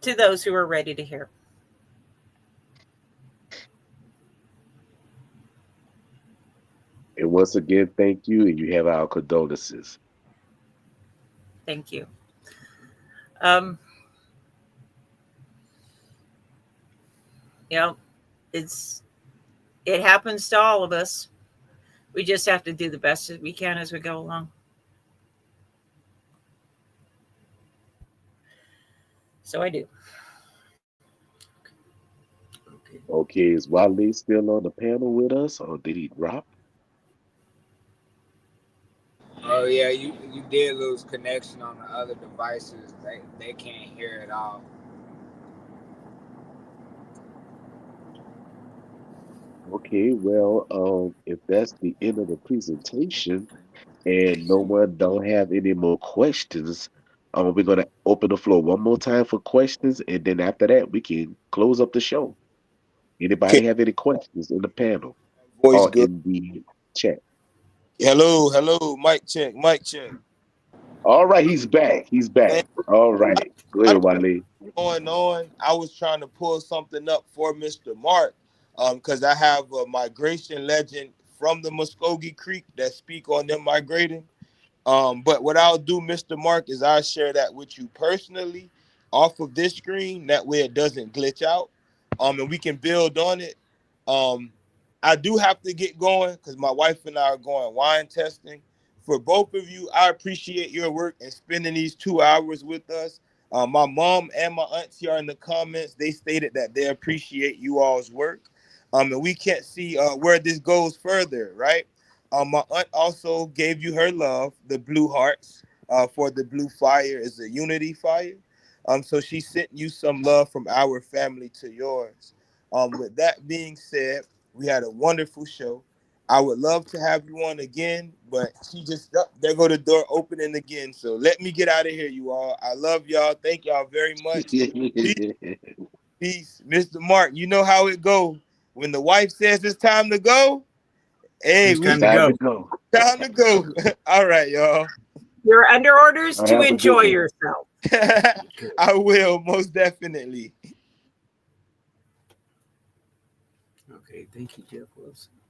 To those who are ready to hear. And once again, thank you, and you have our condolences. Thank you. You know, it happens to all of us. We just have to do the best that we can as we go along. So I do. Okay, is Wale still on the panel with us, or did he drop? Oh yeah, you did lose connection on the other devices. They can't hear it all. Okay, well, if that's the end of the presentation and no one don't have any more questions, we're gonna open the floor one more time for questions, and then after that we can close up the show. Can, Anybody have any questions in the panel? Voice or good. in the chat. Hello, hello. Mic check, mic check. All right, he's back. He's back. Man, All right. Go I ahead, don't Wale. going on. I was trying to pull something up for Mr. Mark, because I have a migration legend from the Muskogee Creek that speak on them migrating. But what I'll do, Mr. Mark, is I'll share that with you personally off of this screen. That way it doesn't glitch out. And we can build on it. Um, I do have to get going because my wife and I are going wine testing. For both of you, I appreciate your work and spending these 2 hours with us. My mom and my auntie are in the comments. They stated that they appreciate you all's work. And we can't see where this goes further, right? My aunt also gave you her love, the blue hearts, for the blue fire is a unity fire. So she sent you some love from our family to yours. With that being said, we had a wonderful show. I would love to have you on again, but she just there go the door opening again. So let me get out of here, you all. I love y'all. Thank y'all very much. Peace, peace. Mr. Mark, you know how it go. When the wife says it's time to go, hey, It's we time to Time to go. go. time to go. All right, y'all. You're under orders All right, to have a good enjoy one. yourself. I will, most definitely. Okay, thank you, Jeff Wilson.